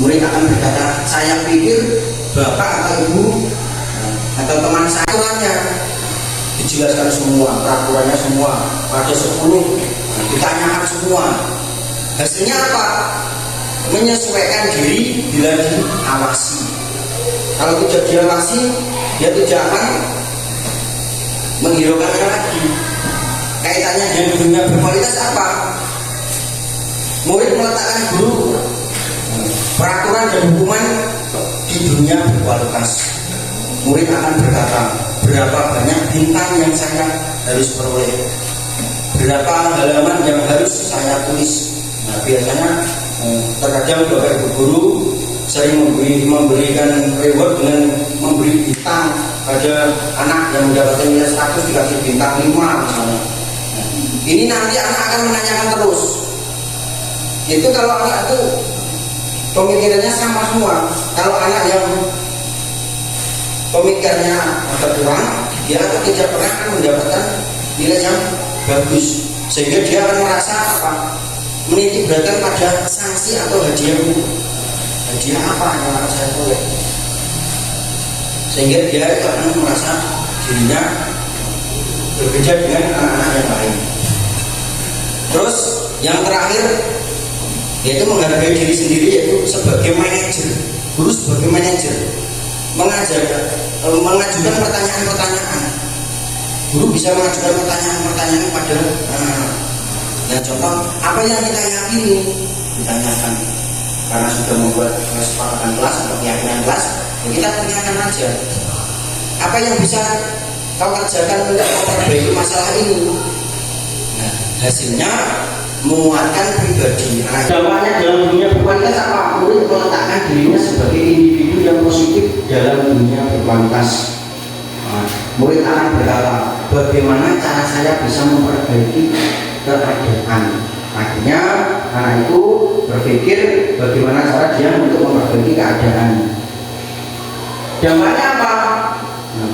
Murid akan berkata, saya pikir bapak atau ibu atau teman saya aturannya dijelaskan semua, peraturannya semua, ada 10 ditanyakan semua. Hasilnya apa? Menyesuaikan diri bila diawasi. Kalau tidak diawasi, dia tidak akan menghiraukannya lagi. Kaitannya dengan dunia berkualitas apa? Murid meletakkan guru peraturan dan hukuman di dunia berkualitas. Murid akan berkata, berapa banyak bintang yang saya harus peroleh, berapa halaman yang harus saya tulis. Nah, biasanya terkadang bapak ibu guru sering memberikan reward dengan memberi bintang pada anak yang mendapatkan nilai 100 dikasih bintang 5 misalnya. Ini nanti anak akan menanyakan terus. Itu kalau anak itu pemikirannya sama semua. Kalau anak yang pemikirannya agak kurang, dia akan tidak pernah akan mendapatkan nilai yang bagus, sehingga dia akan merasa apa? Menitik beratkan pada sanksi atau hadiah. Hadiah apa yang akan saya boleh? Sehingga dia akan merasa dirinya berbeda dengan anak-anak yang lain. Terus yang terakhir yaitu menghargai diri sendiri, yaitu sebagai manajer. Guru sebagai manajer mengajukan pertanyaan-pertanyaan. Guru bisa mengajukan pertanyaan-pertanyaan pada contoh apa yang kita yakini ditanyakan, karena sudah membuat kesepakatan kelas atau keyakinan kelas, ya kita tanyakan aja apa yang bisa kau kerjakan untuk memperbaiki masalah ini. Nah, hasilnya menguatkan pribadi. Dampaknya dalam dunia berkualitas apa? Murid meletakkan dirinya sebagai individu yang positif dalam dunia berkualitas. Murid akan berkata, bagaimana cara saya bisa memperbaiki keadaan. Akhirnya anak itu berpikir bagaimana cara dia untuk memperbaiki keadaan. Dampaknya apa?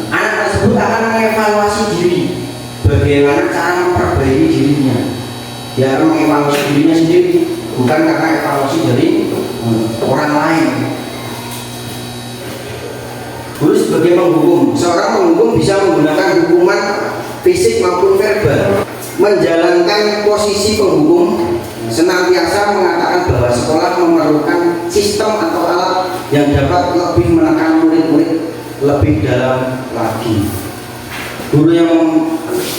Anak tersebut akan mengevaluasi diri, bagaimana cara memperbaiki dirinya. Dia akan mengevaluasi dirinya sendiri, bukan karena evaluasi dari orang lain. Guru sebagai penghukum, seorang penghukum bisa menggunakan hukuman fisik maupun verbal. Menjalankan posisi penghukum senantiasa mengatakan bahwa sekolah memerlukan sistem atau alat yang dapat lebih menekan murid-murid lebih dalam lagi. Guru yang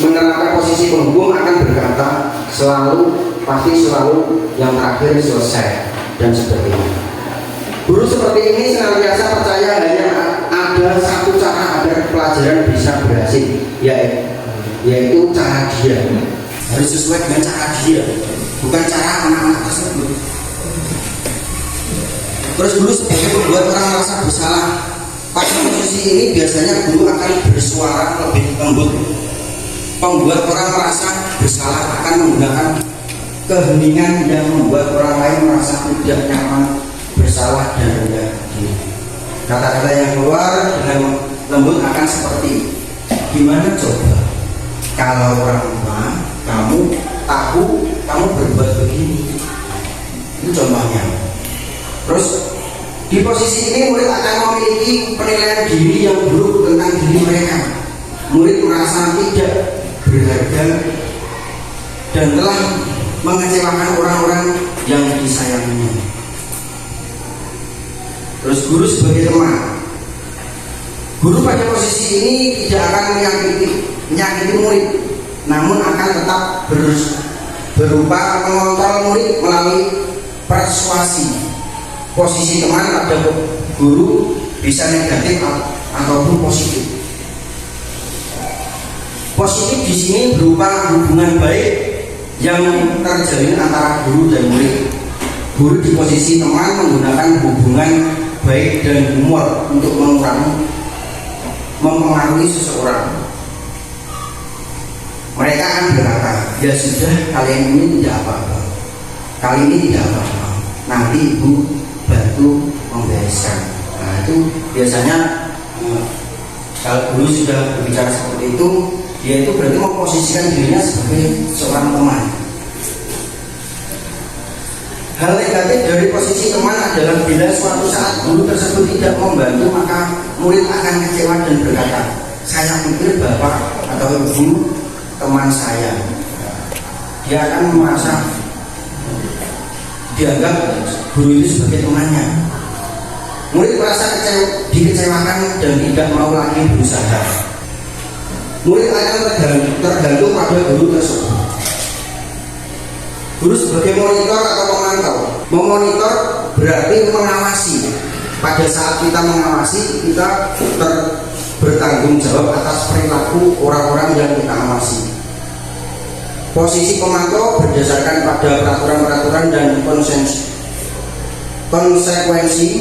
menerapkan posisi penghukum akan berkata pasti selalu yang terakhir selesai dan sebagainya. Guru seperti ini senantiasa percaya hanya ada satu cara agar pelajaran bisa berhasil, yaitu cara dia. Harus sesuai dengan cara dia, bukan cara anak-anak tersebut. Terus guru sebagai pembuat orang merasa bersalah. Pada posisi ini biasanya guru akan bersuara lebih lembut. Pembuat orang merasa bersalah akan menggunakan keheningan yang membuat orang lain merasa tidak nyaman, bersalah dan rendah diri. Kata-kata yang keluar dengan lembut akan seperti, gimana coba kalau orang tua kamu tahu kamu berbuat begini. Itu contohnya. Terus di posisi ini murid akan memiliki penilaian diri yang buruk tentang diri mereka. Murid merasa tidak berharga dan telah mengecewakan orang-orang yang disayanginya. Terus guru sebagai teman. Guru pada posisi ini tidak akan menyakiti murid, namun akan tetap berupa mengontrol murid melalui persuasi. Posisi teman pada guru bisa negatif ataupun positif. Positif di sini berupa hubungan baik yang terjalin antara guru dan murid. Guru di posisi teman menggunakan hubungan baik dan humor untuk mengurangi mempengaruhi seseorang. Mereka akan berkata, ya sudah, kalian ini tidak apa-apa, kali ini tidak apa-apa, nanti ibu bantu membereskan. Nah itu biasanya kalau guru sudah berbicara seperti itu, dia itu berarti memposisikan dirinya sebagai seorang teman. Hal negatif dari posisi teman adalah bila suatu saat guru tersebut tidak membantu, maka murid akan kecewa dan berkata, saya pikir bapak atau ibu teman saya. Dia akan merasa dianggap guru itu sebagai temannya. Murid merasa dikecewakan dan tidak mau lagi berusaha. Murid akan tergantung pada guru tersebut. Guru sebagai monitor atau pemantau. Memonitor berarti mengawasi. Pada saat kita mengawasi, kita bertanggung jawab atas perilaku orang-orang yang kita awasi. Posisi pemantau berdasarkan pada peraturan-peraturan dan konsekuensi.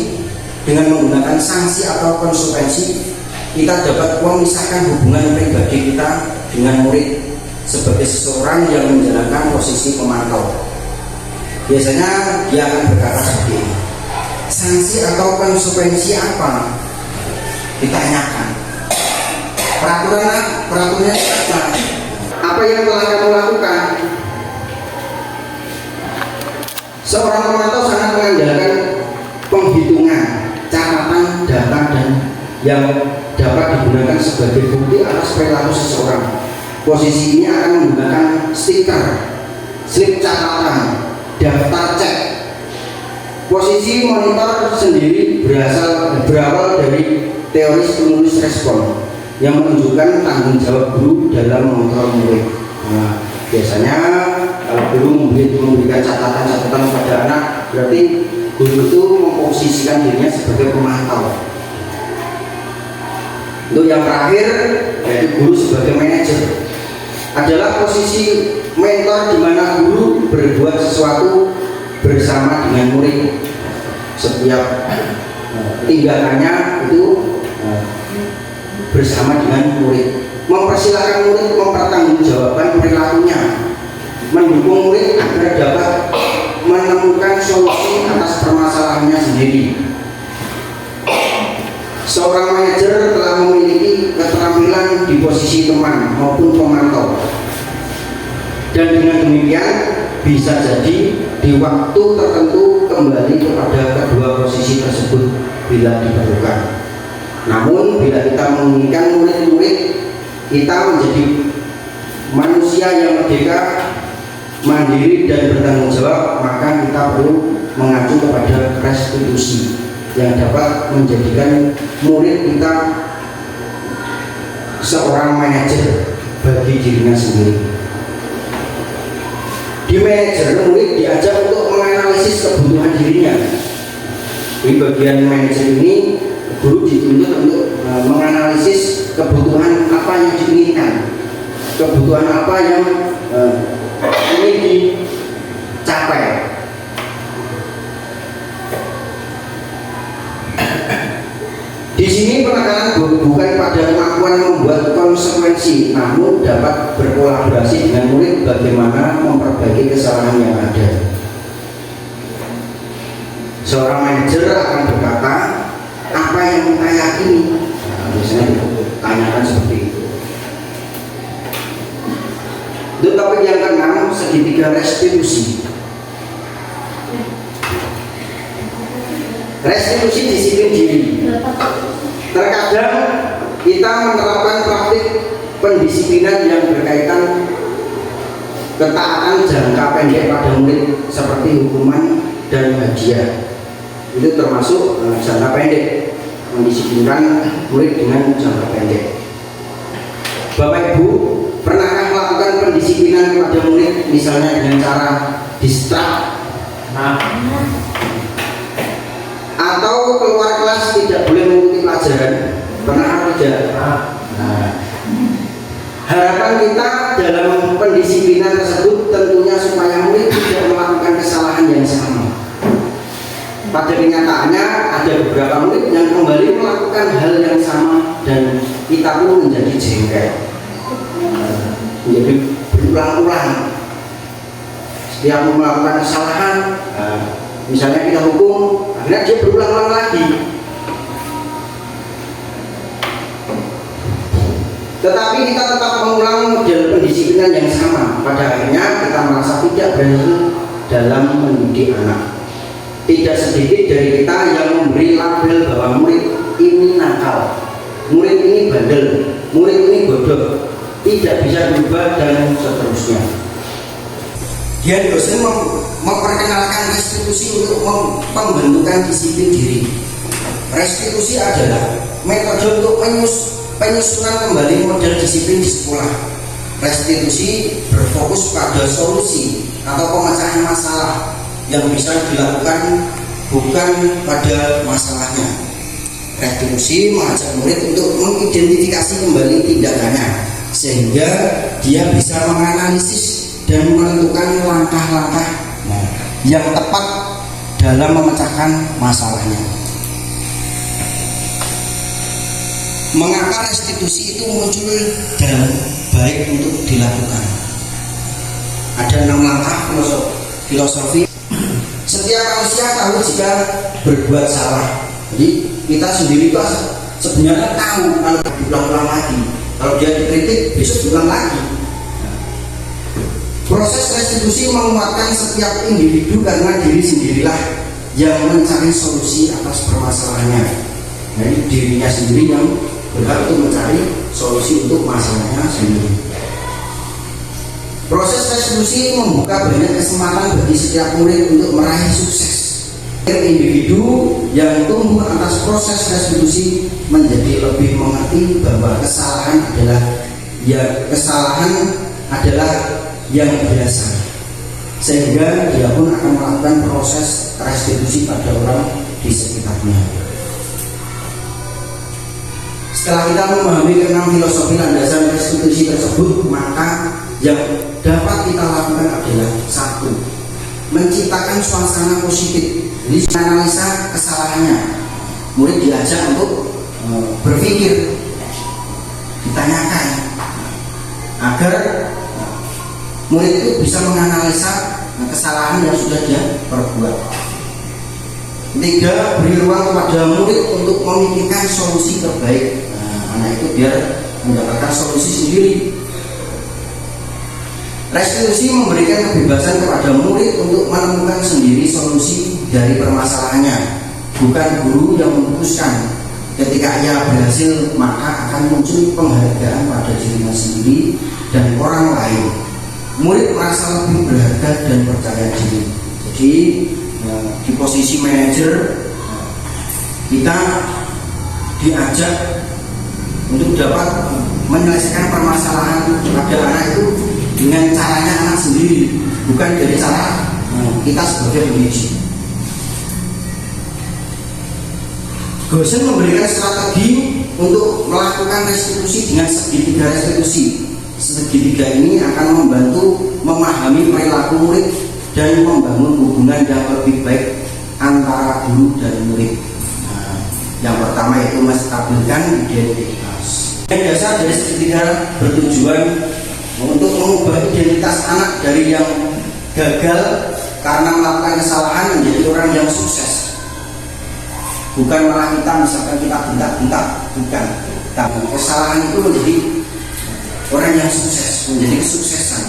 Dengan menggunakan sanksi atau konsekuensi, kita dapat memisahkan hubungan pribadi kita dengan murid sebagai seseorang yang menjalankan posisi pemantau. Biasanya dia akan berkata seperti ini, sanksi atau konsekuensi apa? Ditanyakan. Peraturannya apa yang telah kamu lakukan? Seorang pemantau sangat mengandalkan penghitungan, catatan, data, dan yang dapat digunakan sebagai bukti atas perilaku seseorang. Posisi ini akan menggunakan stiker, slip catatan, daftar cek. Posisi monitor sendiri berawal dari teori stimulus respon yang menunjukkan tanggung jawab guru dalam mengontrol murid. Nah, biasanya kalau guru memberikan catatan-catatan pada anak, berarti guru itu memposisikan dirinya sebagai pemantau. Untuk yang terakhir, yaitu guru sebagai manajer, adalah posisi mentor di mana guru berbuat sesuatu bersama dengan murid. Setiap tindakannya itu bersama dengan murid. Mempersilahkan murid mempertanggungjawabkan perilakunya, mendukung murid agar dapat menemukan solusi atas permasalahannya sendiri. Seorang manajer telah memiliki keterampilan di posisi teman maupun pemantau, dan dengan demikian bisa jadi di waktu tertentu kembali kepada kedua posisi tersebut bila diperlukan. Namun bila kita menginginkan murid-murid kita menjadi manusia yang merdeka, mandiri dan bertanggung jawab, maka kita perlu mengacu kepada restitusi yang dapat menjadikan murid kita seorang manajer bagi dirinya sendiri. Di manajer, murid diajak untuk menganalisis kebutuhan dirinya. Di bagian manajer ini, guru dituntut untuk menganalisis kebutuhan apa yang diinginkan, kebutuhan apa yang ingin dicapai. Di sini penekanan bukan pada kemampuan membuat konsekuensi, namun dapat berkolaborasi dengan murid bagaimana memperbaiki kesalahan yang ada. Seorang manajer akan berkata, apa yang kita yakini? Nah, biasanya ditanyakan seperti itu. Untuk topik yang ke-6, segitiga restitusi. Restitusi disiplin diri. Terkadang kita menerapkan praktik pendisiplinan yang berkaitan ketaatan jangka pendek pada murid seperti hukuman dan hadiah. Itu termasuk jangka pendek, mendisiplinkan murid dengan jangka pendek. Bapak Ibu, pernahkah melakukan pendisiplinan kepada murid misalnya dengan cara distract? Atau keluar kelas tidak boleh mengikuti pelajaran? Pernah atau tidak? Nah, harapan kita dalam pendisiplinan tersebut tentunya supaya murid tidak melakukan kesalahan yang sama. Pada kenyataannya ada beberapa murid yang kembali melakukan hal yang sama dan kita pun menjadi jengkel, menjadi berulang-ulang. Setiap melakukan kesalahan, misalnya kita hukum, akhirnya dia berulang-ulang lagi. Tetapi kita tetap mengulang model pendisiplinan yang sama. Pada akhirnya kita merasa tidak berhasil dalam mendidik anak. Tidak sedikit dari kita yang memberi label bahwa murid ini nakal, murid ini bandel, murid ini bodoh, tidak bisa berubah dan seterusnya. Dia dosen memperkenalkan restitusi untuk pembentukan disiplin diri. Restitusi adalah metode untuk penyusunan kembali model disiplin di sekolah. Restitusi berfokus pada solusi atau pemecahan masalah yang bisa dilakukan bukan pada masalahnya. Restitusi mengajak murid untuk mengidentifikasi kembali tindakannya sehingga dia bisa menganalisis dan menentukan langkah-langkah yang tepat dalam memecahkan masalahnya. Mengapa restitusi itu muncul dan baik untuk dilakukan? Ada 6 langkah filosofi. Setiap manusia tahu jika berbuat salah. Jadi kita sendiri itu sebenarnya tahu kalau diulang-ulang lagi. Kalau dia dikritik besok diulang lagi. Proses restitusi menguatkan setiap individu karena diri sendirilah yang mencari solusi atas permasalahannya. Jadi dirinya sendiri yang berhak untuk mencari solusi untuk masalahnya sendiri. Proses restitusi membuka banyak kesempatan bagi setiap murid untuk meraih sukses. Individu yang tumbuh atas proses restitusi menjadi lebih mengerti bahwa kesalahan adalah yang biasa, sehingga dia pun akan melakukan proses restitusi pada orang di sekitarnya. Setelah kita memahami 6 filosofi landasan restitusi tersebut, maka yang dapat kita lakukan adalah 1. Menciptakan suasana positif. Jadi analisa kesalahannya. Murid diajak untuk berpikir, ditanyakan agar murid itu bisa menganalisa kesalahan yang sudah dia perbuat. 3. Beri ruang kepada murid untuk memikirkan solusi terbaik. Anak itu biar mendapatkan solusi sendiri. Restitusi memberikan kebebasan kepada murid untuk menemukan sendiri solusi dari permasalahannya, bukan guru yang memutuskan. Ketika ia berhasil, maka akan muncul penghargaan pada dirinya sendiri dan orang lain. Murid merasa lebih berharga dan percaya diri. Jadi di posisi manajer, kita diajak untuk dapat menyelesaikan permasalahan pada anak itu dengan caranya anak sendiri, bukan dari cara kita sebagai pendidik. Dosen memberikan strategi untuk melakukan restitusi dengan segitiga restitusi. Segitiga ini akan membantu memahami perilaku murid dan membangun hubungan yang lebih baik antara guru dan murid. Yang pertama itu menstabilkan identitas. Yang dasar dari segitiga bertujuan untuk mengubah identitas anak dari yang gagal karena melakukan kesalahan menjadi orang yang sukses. Bukan malah kita misalkan kita bentak-bentak, bukan. Tapi kesalahan itu menjadi orang yang sukses, menjadi kesuksesan.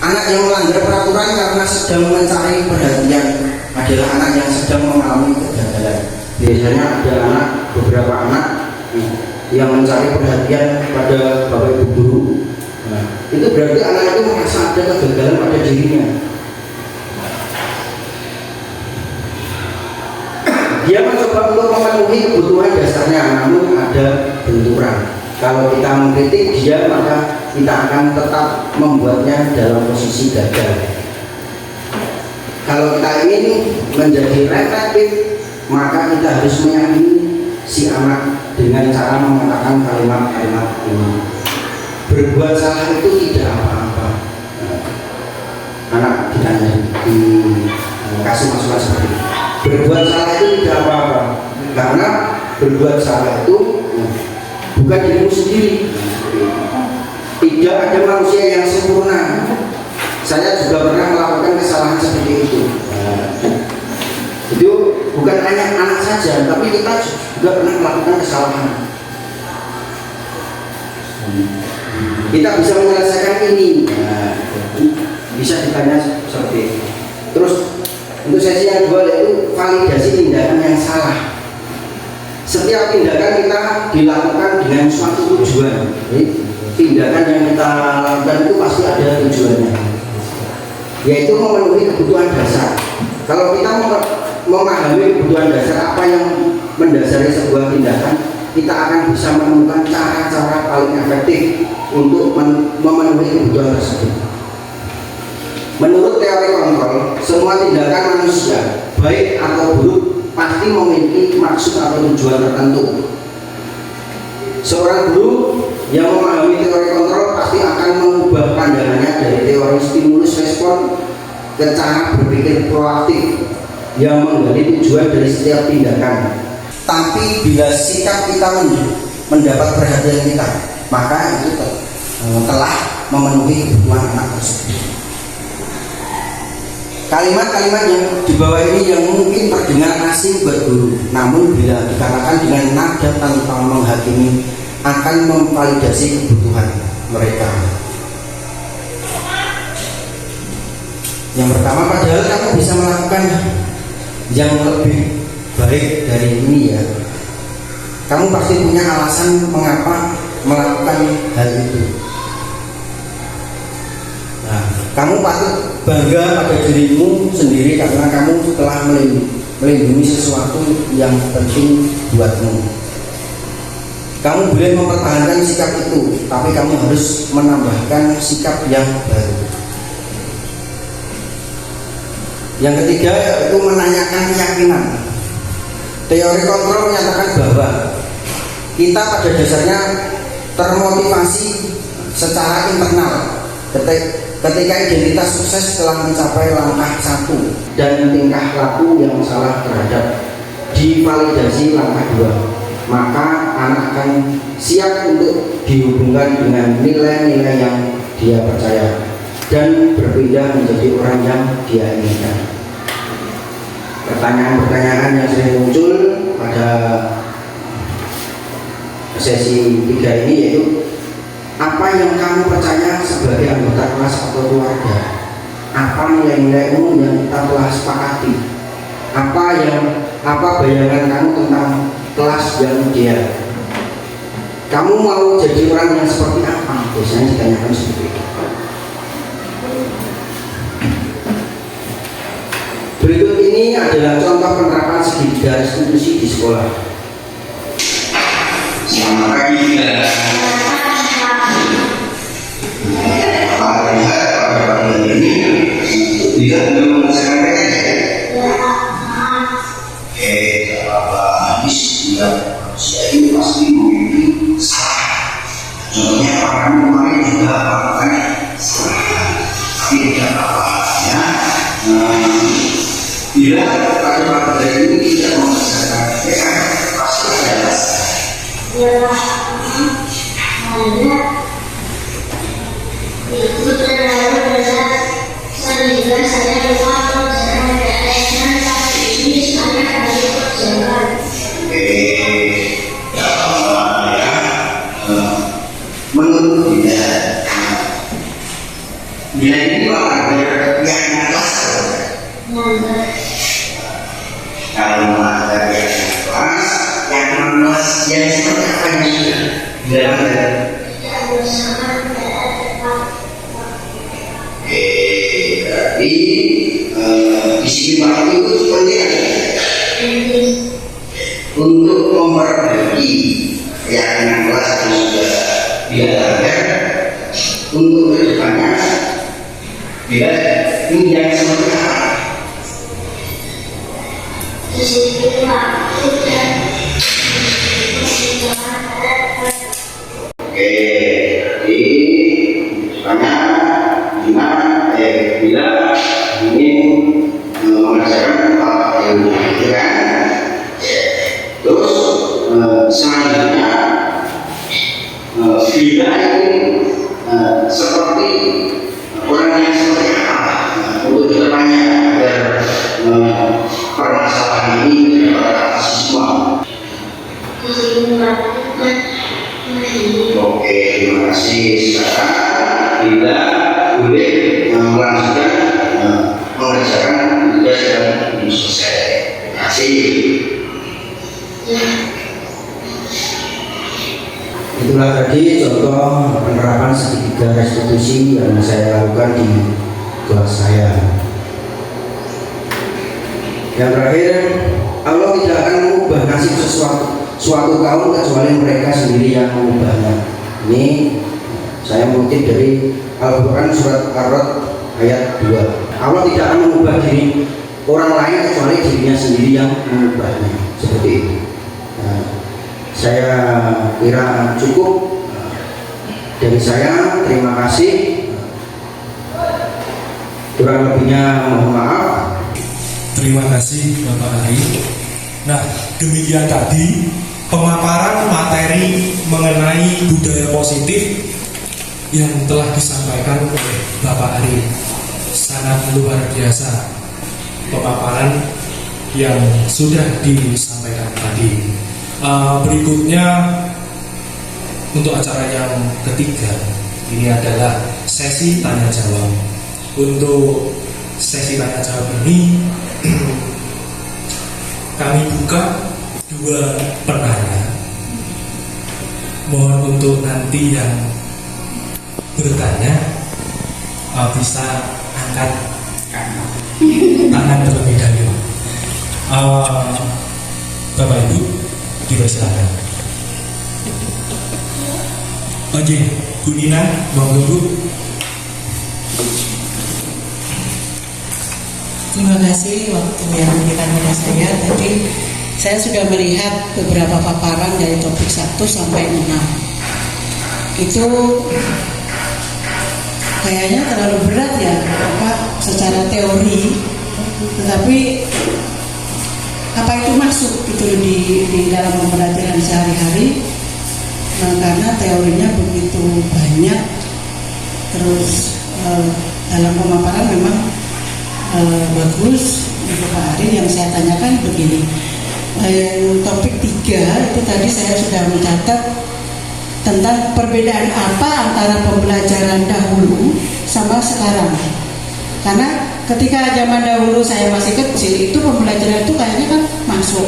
Anak yang melanggar peraturan karena sedang mencari perhatian adalah anak yang sedang mengalami kegagalan. Biasanya ada beberapa anak yang mencari perhatian pada bapak ibu guru. Itu berarti anak itu merasa ada kegagalan pada dirinya. Dia mencoba untuk memenuhi kebutuhan dasarnya, namun ada benturan. Kalau kita mengkritik dia, maka kita akan tetap membuatnya dalam posisi gagal. Kalau kita ingin menjadi reflektif, maka kita harus meyakini si anak dengan cara mengatakan kalimat-kalimat ini. Berbuat salah itu tidak apa-apa. Anak ditanya, kasih masukan seperti itu. Berbuat salah itu tidak apa-apa, karena berbuat salah itu bukan dirimu sendiri. Tidak ada manusia yang sempurna. Saya juga pernah melakukan kesalahan seperti itu. Itu bukan hanya anak saja, tapi kita juga pernah melakukan kesalahan. Kita bisa menyelesaikan ini. Bisa ditanya seperti itu. Terus untuk sesi yang kedua yaitu validasi tindakan yang salah. Setiap tindakan kita dilakukan dengan suatu tujuan. Jadi, tindakan yang kita lakukan itu pasti ada tujuannya, yaitu memenuhi kebutuhan dasar. Kalau kita memahami kebutuhan dasar apa yang mendasari sebuah tindakan, kita akan bisa menemukan cara-cara paling efektif untuk memenuhi kebutuhan tersebut. Menurut teori kontrol, semua tindakan manusia, baik atau buruk, pasti memiliki maksud atau tujuan tertentu. Seorang guru yang memahami teori kontrol pasti akan mengubah pandangannya dari teori stimulus respon ke cara berpikir proaktif yang menggali tujuan dari setiap tindakan. Tapi bila sikap kita mendapat perhatian kita, maka itu telah memenuhi kebutuhan anak tersebut. Kalimat-kalimat yang di bawah ini yang mungkin terdengar asing buat guru, namun bila dikatakan dengan nada tanpa menghakimi akan memvalidasi kebutuhan mereka. Yang pertama, padahal kamu bisa melakukan yang lebih baik dari ini ya. Kamu pasti punya alasan mengapa melakukan hal itu. Nah, kamu patut bangga pada dirimu sendiri karena kamu telah melindungi sesuatu yang penting buatmu. Kamu boleh mempertahankan sikap itu, tapi kamu harus menambahkan sikap yang baru. Yang ketiga yaitu menanyakan keyakinan. Teori kontrol menyatakan bahwa kita pada dasarnya termotivasi secara internal ketika identitas sukses telah mencapai langkah 1 dan tingkah laku yang salah terhadap divalidasi langkah 2, maka anak akan siap untuk dihubungkan dengan nilai-nilai yang dia percaya dan berpindah menjadi orang yang dia inginkan. Pertanyaan-pertanyaan yang sering muncul pada sesi 3 ini yaitu, apa yang kamu percaya sebagai anggota kelas atau keluarga? Apa nilai-nilaimu yang kita telah sepakati? Apa bayangan kamu tentang kelas yang ideal? Kamu mau jadi orang yang seperti apa? Biasanya ditanyakan seperti itu. Berikut ini adalah contoh penerapan segitiga restitusi di sekolah. Selamat pagi, Bapak lihat pada pagi ini tidak belum menyelesaikan PKJ. Bapak habis tidak manusia ini pasti memiliki salah. Contohnya orang kemarin juga melakukan salah, tapi tidak apa-apa ya. Bila pada pagi ini tidak menyelesaikan PKJ, pasti ada masalah. Itu terlalu berat sehingga saya lupa pelajaran PTN tapi ini sangat dari pelajaran. Ya Allah ya, menurut dia ini ada yang kelas. Kalau ada yang kelas, yang kelas yang seperti apa ini? Dia ada. Berarti di sini Pak itu seperti apa? Untuk memperbaiki keyakinan kelas yang sudah diadakan untuk kedepannya, bila ini yang seperti apa? Di sini Pak sudah Oke, jadi misalnya gimana bila ingin mengerjakan ilmu itu kan, terus selanjutnya seperti orang yang seperti apa untuk kedepannya agar permasalahan ini dapat atasi semua. Oke, terima kasih. Sekarang kita boleh melanjutkan mengerjakan tugas yang belum selesai. Terima kasih. Itulah tadi contoh penerapan segitiga restitusi yang saya lakukan di kelas saya. Yang terakhir, Allah tidak akan mengubah nasib suatu kaum kecuali mereka sendiri yang mengubahnya. Ini saya mengutip dari Al-Quran surat Ar-Ra'd ayat 2. Allah tidak akan mengubah diri orang lain kecuali dirinya sendiri yang mengubahnya. Seperti itu. Saya kira cukup dari saya. Terima kasih. Kurang lebihnya mohon maaf. Terima kasih Bapak Ari. Nah, demikian tadi pemaparan materi mengenai budaya positif yang telah disampaikan oleh Bapak Ari. Sangat luar biasa pemaparan yang sudah disampaikan tadi. Berikutnya untuk acara yang ketiga, ini adalah sesi tanya jawab. Untuk sesi tanya jawab ini kami buka 2 penanya. Mohon untuk nanti yang bertanya bisa angkat tangan terlebih dahulu. Bapak Ibu, dipersilakan. Oke, Bu Nina, monggo Bu. Terima kasih waktu yang diberikan kepada saya. Tadi saya sudah melihat beberapa paparan dari topik 1 sampai 6. Itu kayaknya terlalu berat ya, secara teori. Tetapi apa itu masuk gitu di dalam pembelajaran sehari-hari? Karena teorinya begitu banyak. Terus dalam pemaparan memang bagus. Pak Ari, yang saya tanyakan begini, topik 3 itu tadi saya sudah mencatat tentang perbedaan apa antara pembelajaran dahulu sama sekarang. Karena ketika zaman dahulu saya masih kecil, itu pembelajaran itu kayaknya kan masuk.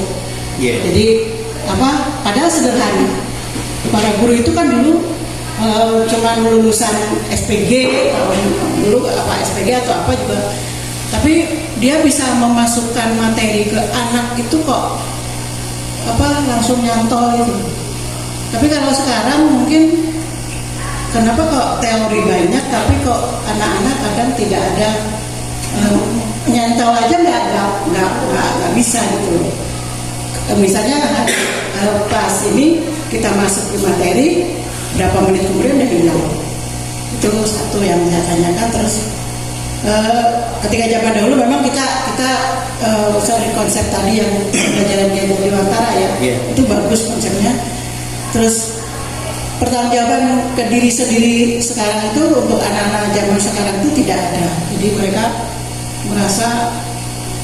Jadi padahal sederhana. Para guru itu kan dulu cuma lulusan SPG atau dulu SPG atau apa juga. Tapi dia bisa memasukkan materi ke anak itu kok langsung nyantol itu. Tapi kalau sekarang mungkin kenapa kok teori banyak tapi kok anak-anak kadang tidak ada nyantol aja nggak bisa gitu. Misalnya pas ini kita masuk ke materi, berapa menit kemudian udah hilang. Itu satu yang saya tanyakan. Terus ketika zaman dahulu memang kita sorry, konsep tadi yang pelajaran Dewantara ya, itu bagus konsepnya. Terus pertanggungjawaban ke diri sendiri sekarang itu untuk anak-anak zaman sekarang itu tidak ada. Jadi mereka merasa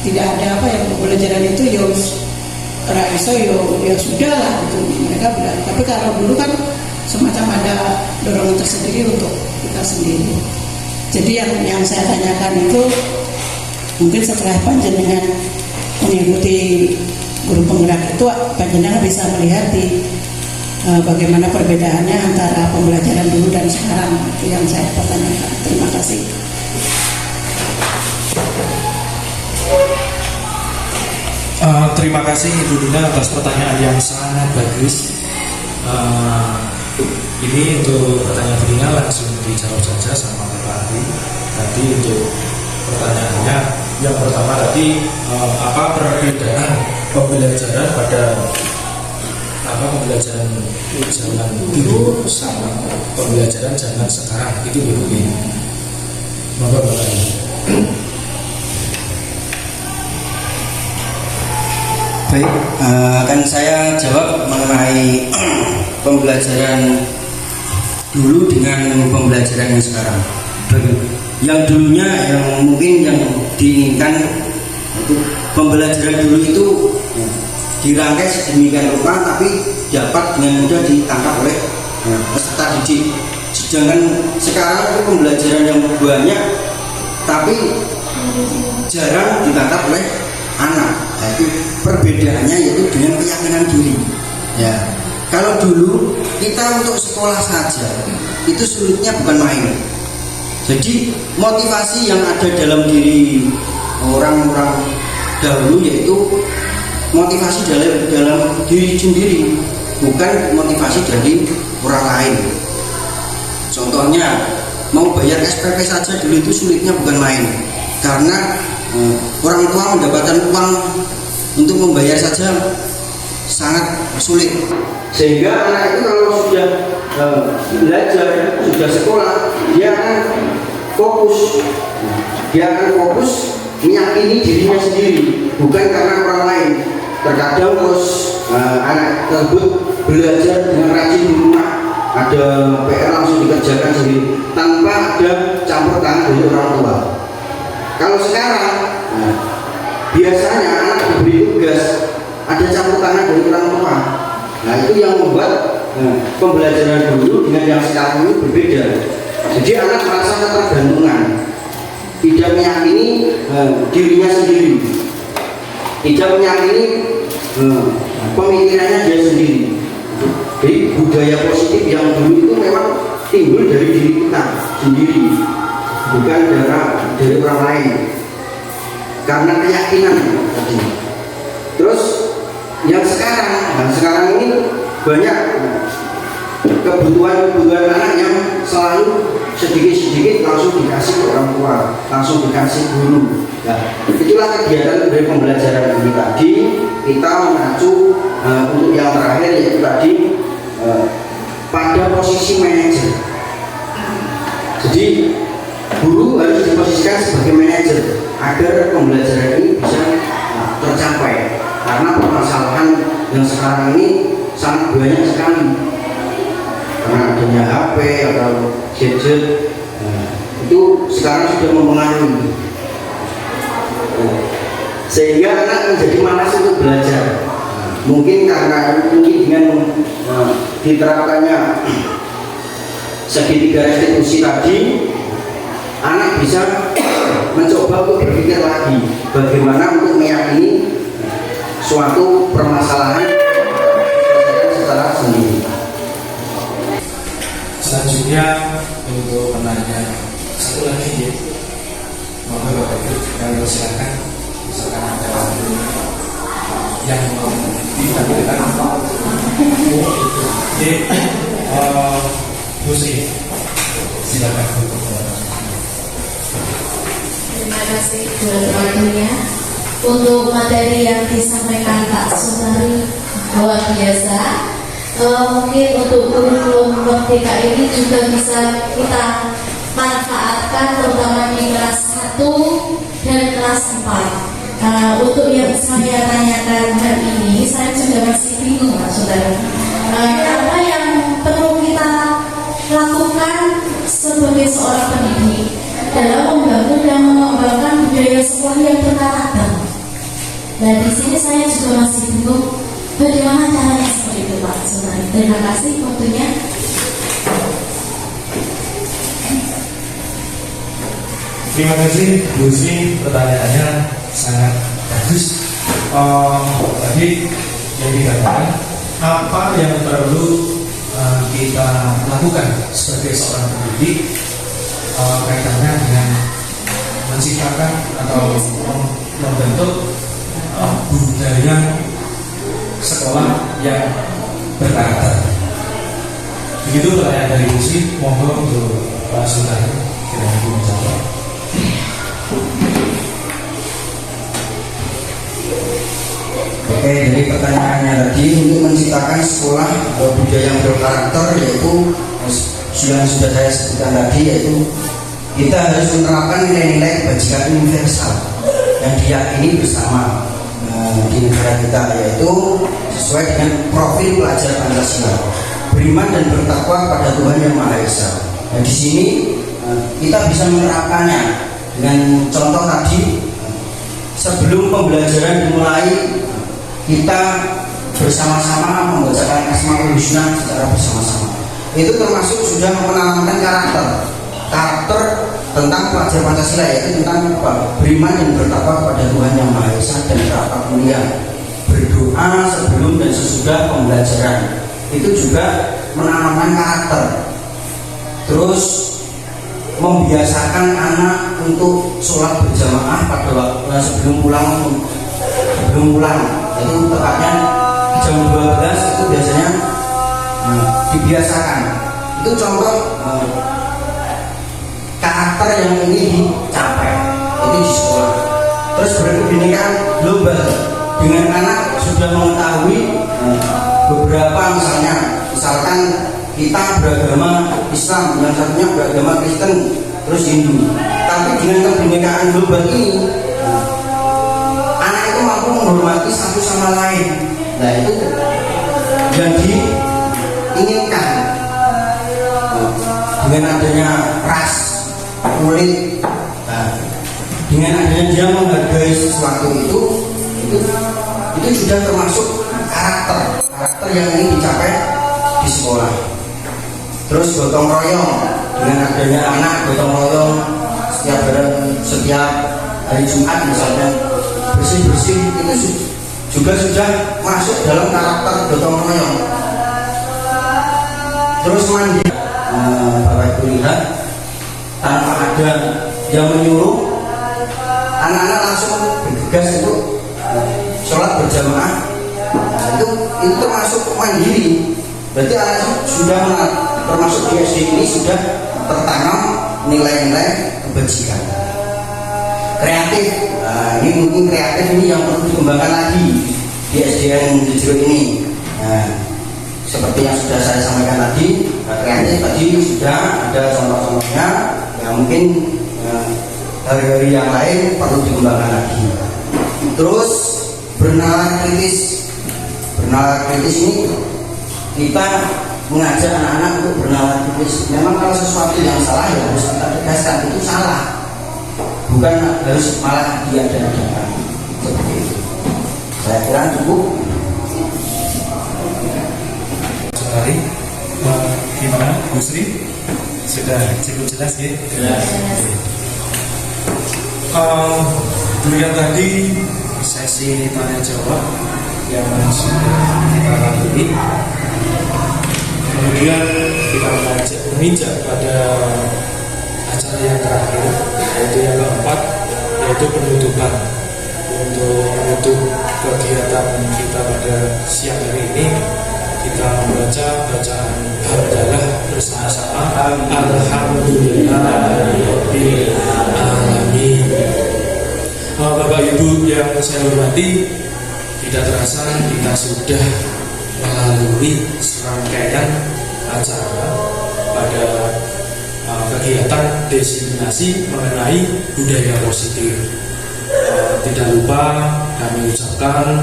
tidak ada yang pembelajaran itu ya sudah lah gitu mereka bilang. Tapi kalau dulu kan semacam ada dorongan tersendiri untuk kita sendiri. Jadi yang saya tanyakan itu mungkin setelah panjenengan mengikuti guru penggerak itu, panjenengan bisa melihat bagaimana perbedaannya antara pembelajaran dulu dan sekarang. Itu yang saya pertanyakan. Terima kasih. Terima kasih Ibu Dina atas pertanyaan yang sangat bagus. Ini untuk pertanyaan Bu Dina langsung dijawab saja sama Pak Ari. Tadi untuk pertanyaannya yang pertama tadi apa perbedaan pembelajaran pada pembelajaran zaman dulu sama pembelajaran zaman sekarang itu berbeda. Maka Pak Ari. Baik, akan saya jawab mengenai pembelajaran dulu dengan pembelajaran yang sekarang. Yang dulunya yang mungkin yang diinginkan itu pembelajaran dulu itu dirangkai sedemikian rupa tapi dapat dengan mudah ditangkap oleh peserta didik. Sedangkan sekarang itu pembelajaran yang banyak tapi jarang ditangkap oleh anak. Nah, itu perbedaannya yaitu dengan keyakinan diri. Ya, kalau dulu kita untuk sekolah saja itu sulitnya bukan main. Jadi motivasi yang ada dalam diri orang-orang dahulu yaitu motivasi dalam diri sendiri, bukan motivasi dari orang lain. Contohnya mau bayar SPP saja dulu itu sulitnya bukan main, karena orang tua mendapatkan uang untuk membayar saja sangat sulit. Sehingga anak itu kalau sudah belajar, sudah sekolah, dia akan fokus meyakini dirinya sendiri, bukan karena orang lain. Terkadang terus anak tersebut belajar dengan rajin di rumah, ada PR langsung dikerjakan sendiri tanpa ada campur tangan dari orang tua. Kalau sekarang biasanya anak diberi tugas, ada campur tangan dari orang tua. Nah, itu yang membuat pembelajaran dulu dengan yang sekarang ini berbeda. Jadi anak merasa ketergantungan, tidak meyakini dirinya sendiri, tidak meyakini pemikirannya dia sendiri. Jadi budaya positif yang dulu itu memang timbul dari diri kita sendiri, bukan dari orang lain, karena keyakinan tadi. Terus yang sekarang ini banyak kebutuhan anak yang selalu sedikit-sedikit langsung dikasih ke orang tua, langsung dikasih guru. Nah, itulah kegiatan dari pembelajaran ini tadi. Kita mengacu untuk yang terakhir yaitu tadi pada posisi manajer. Jadi guru harus diposisikan sebagai manajer agar pembelajaran ini bisa tercapai. Karena permasalahan yang sekarang ini sangat banyak sekali, karena adanya HP atau gadget, itu sekarang sudah mempengaruhi, sehingga anak menjadi malas untuk belajar. Mungkin dengan diterapkannya segitiga restitusi tadi, anak bisa mencoba untuk berpikir lagi bagaimana untuk meyakini suatu permasalahan secara sendiri. Selanjutnya untuk penanya satu lagi ya, mohon Bapak Ibu kami silakan, misalkan ada yang mau ditampilkan. Oke, Bu Sri, silakan. Terima kasih buat waktunya. Untuk materi yang disampaikan Pak Sundari luar biasa. Mungkin untuk kurikulum Merdeka ini juga bisa kita manfaatkan terutama di kelas 1 dan kelas 4. Untuk yang saya tanyakan hari ini, saya juga masih bingung Pak Sundari. Apa yang perlu kita lakukan sebagai seorang pendidik dalam membangun dan mengembangkan budaya sekolah yang berkarakter? Nah, di sini saya juga masih bingung bagaimana caranya seperti itu Pak Sundari. Terima kasih waktunya. Terima kasih Bu Sri, pertanyaannya sangat bagus. Tadi yang dikatakan apa yang perlu kita lakukan sebagai seorang pendidik kaitannya dengan menciptakan atau membentuk budaya sekolah yang berkarakter. Begitu pertanyaan dari Bu Sri. Mohon untuk Pak Sundari kiranya menjawab. Oke, jadi pertanyaannya tadi untuk menciptakan sekolah budaya yang berkarakter, yaitu yang sudah saya sebutkan tadi, yaitu kita harus menerapkan nilai-nilai kebajikan universal yang diyakini bersama di negara kita, yaitu sesuai dengan profil pelajar Pancasila. beriman dan bertakwa pada Tuhan Yang Maha Esa. Nah, di sini kita bisa menerapkannya dengan contoh tadi. Sebelum pembelajaran dimulai, kita bersama-sama membacakan Asmaul Husna secara bersama-sama. Itu termasuk sudah menanamkan karakter tentang pelajar Pancasila, yaitu tentang beriman dan bertakwa kepada Tuhan Yang Maha Esa dan berakhlak mulia, berdoa sebelum dan sesudah pembelajaran. Itu juga menanamkan karakter. Terus membiasakan anak untuk sholat berjamaah pada waktu sebelum pulang, itu tepatnya jam 12 itu biasanya dibiasakan. Itu contoh karakter yang ini dicapai itu di sekolah. Terus berkebinekaan global, dengan anak sudah mengetahui beberapa misalkan kita beragama Islam, yang satunya beragama Kristen, terus Hindu. Tapi dengan kebinekaan global ini, anak itu mampu menghormati satu sama lain. Nah, itu yang diinginkan. Dengan adanya ras, kulit, dengan adanya dia menghargai sesuatu itu sudah termasuk karakter yang ingin dicapai di sekolah. Terus gotong royong, dengan adanya anak gotong royong setiap hari Jumat misalnya bersih-bersih, itu juga sudah masuk dalam karakter gotong royong. Terus mandi, Bapak Ibu lihat, tanpa ada yang menyuruh, anak-anak langsung bergegas untuk sholat berjamaah. Itu termasuk mandiri. Berarti anak sudah termasuk di SD ini sudah tertanam nilai-nilai kebajikan. Kreatif, ini mungkin kreatif ini yang perlu dikembangkan lagi di SDN Jejero ini. Seperti yang sudah saya sampaikan tadi, kreatif tadi sudah ada contoh-contohnya. Mungkin hari-hari yang lain perlu dikembangkan lagi. Terus bernalar kritis. Bernalar kritis ini kita mengajak anak-anak untuk bernalar kritis. Memang kalau sesuatu yang salah ya harus kita tegaskan itu salah, bukan harus malah diada-adakan seperti itu. Saya kira cukup. Sekali, gimana Bu Sri? Sudah cukup jelas ya? Jelas. Dilihat tadi sesi tanya jawab yang sudah kita lalui. Kemudian kita menginjak pada acara yang terakhir, yaitu yang keempat, yaitu penutupan. Untuk menutup kegiatan kita pada siang hari ini, kita membaca bacaan hamdalah bersama-sama. Alhamdulillahirabbil alamin. Bapak Ibu yang saya hormati, tidak terasa kita sudah melalui serangkaian acara pada kegiatan diseminasi mengenai budaya positif. Tidak lupa kami ucapkan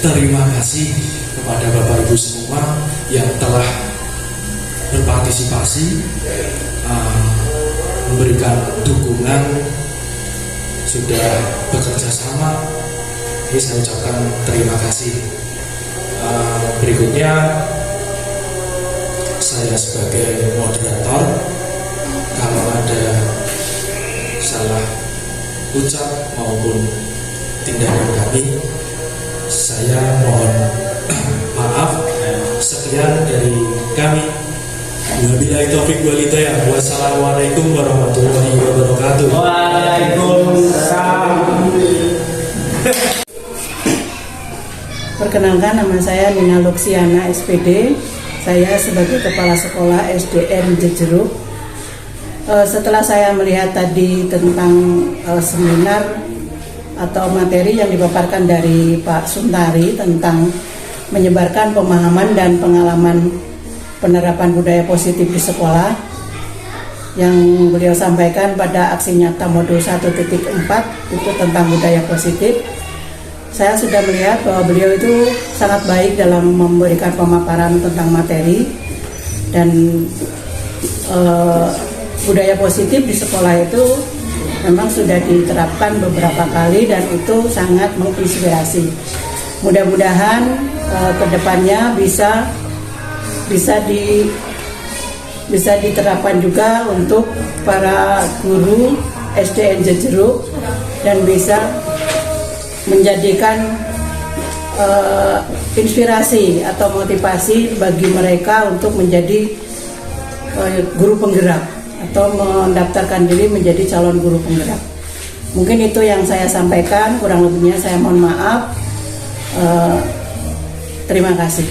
terima kasih kepada Bapak Ibu semua yang telah berpartisipasi, memberikan dukungan, sudah bekerja sama. Jadi saya ucapkan terima kasih. Berikutnya saya sebagai moderator, kalau ada salah ucap maupun tindakan kami, saya mohon maaf. Sekian dari kami. Wabillahi taufiq wal hidayah. Wassalamualaikum warahmatullahi wabarakatuh. Waalaikumsalam. Perkenalkan, nama saya Nina Luxiana SPD. Saya sebagai Kepala Sekolah SDN Jejero. Setelah saya melihat tadi tentang seminar atau materi yang dipaparkan dari Pak Suntari tentang menyebarkan pemahaman dan pengalaman penerapan budaya positif di sekolah, yang beliau sampaikan pada aksi nyata modul 1.4 itu tentang budaya positif. saya sudah melihat bahwa beliau itu sangat baik dalam memberikan pemaparan tentang materi dan budaya positif di sekolah itu memang sudah diterapkan beberapa kali dan itu sangat menginspirasi. Mudah-mudahan kedepannya bisa diterapkan juga untuk para guru SDN Jejeruk dan bisa menjadikan inspirasi atau motivasi bagi mereka untuk menjadi guru penggerak atau mendaftarkan diri menjadi calon guru penggerak. Mungkin itu yang saya sampaikan, kurang lebihnya saya mohon maaf. Terima kasih.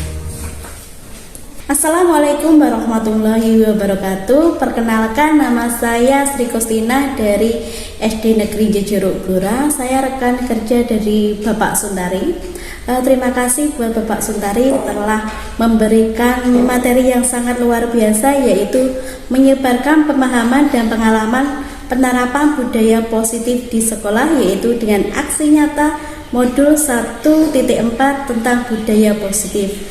Assalamualaikum warahmatullahi wabarakatuh. Perkenalkan, nama saya Sri Kustina dari SD Negeri Jejeruk Blora. Saya rekan kerja dari Bapak Suntari. Terima kasih buat Bapak Suntari telah memberikan materi yang sangat luar biasa, yaitu menyebarkan pemahaman dan pengalaman penerapan budaya positif di sekolah, yaitu dengan aksi nyata modul 1.4 tentang budaya positif.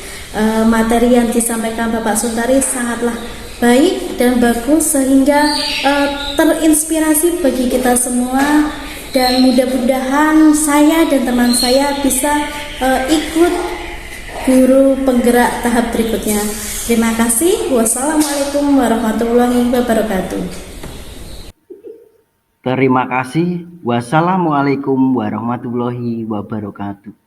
Materi yang disampaikan Bapak Suntari sangatlah baik dan bagus sehingga terinspirasi bagi kita semua, dan mudah-mudahan saya dan teman saya bisa ikut guru penggerak tahap berikutnya. Terima kasih. Wassalamualaikum warahmatullahi wabarakatuh. Terima kasih. Wassalamualaikum warahmatullahi wabarakatuh.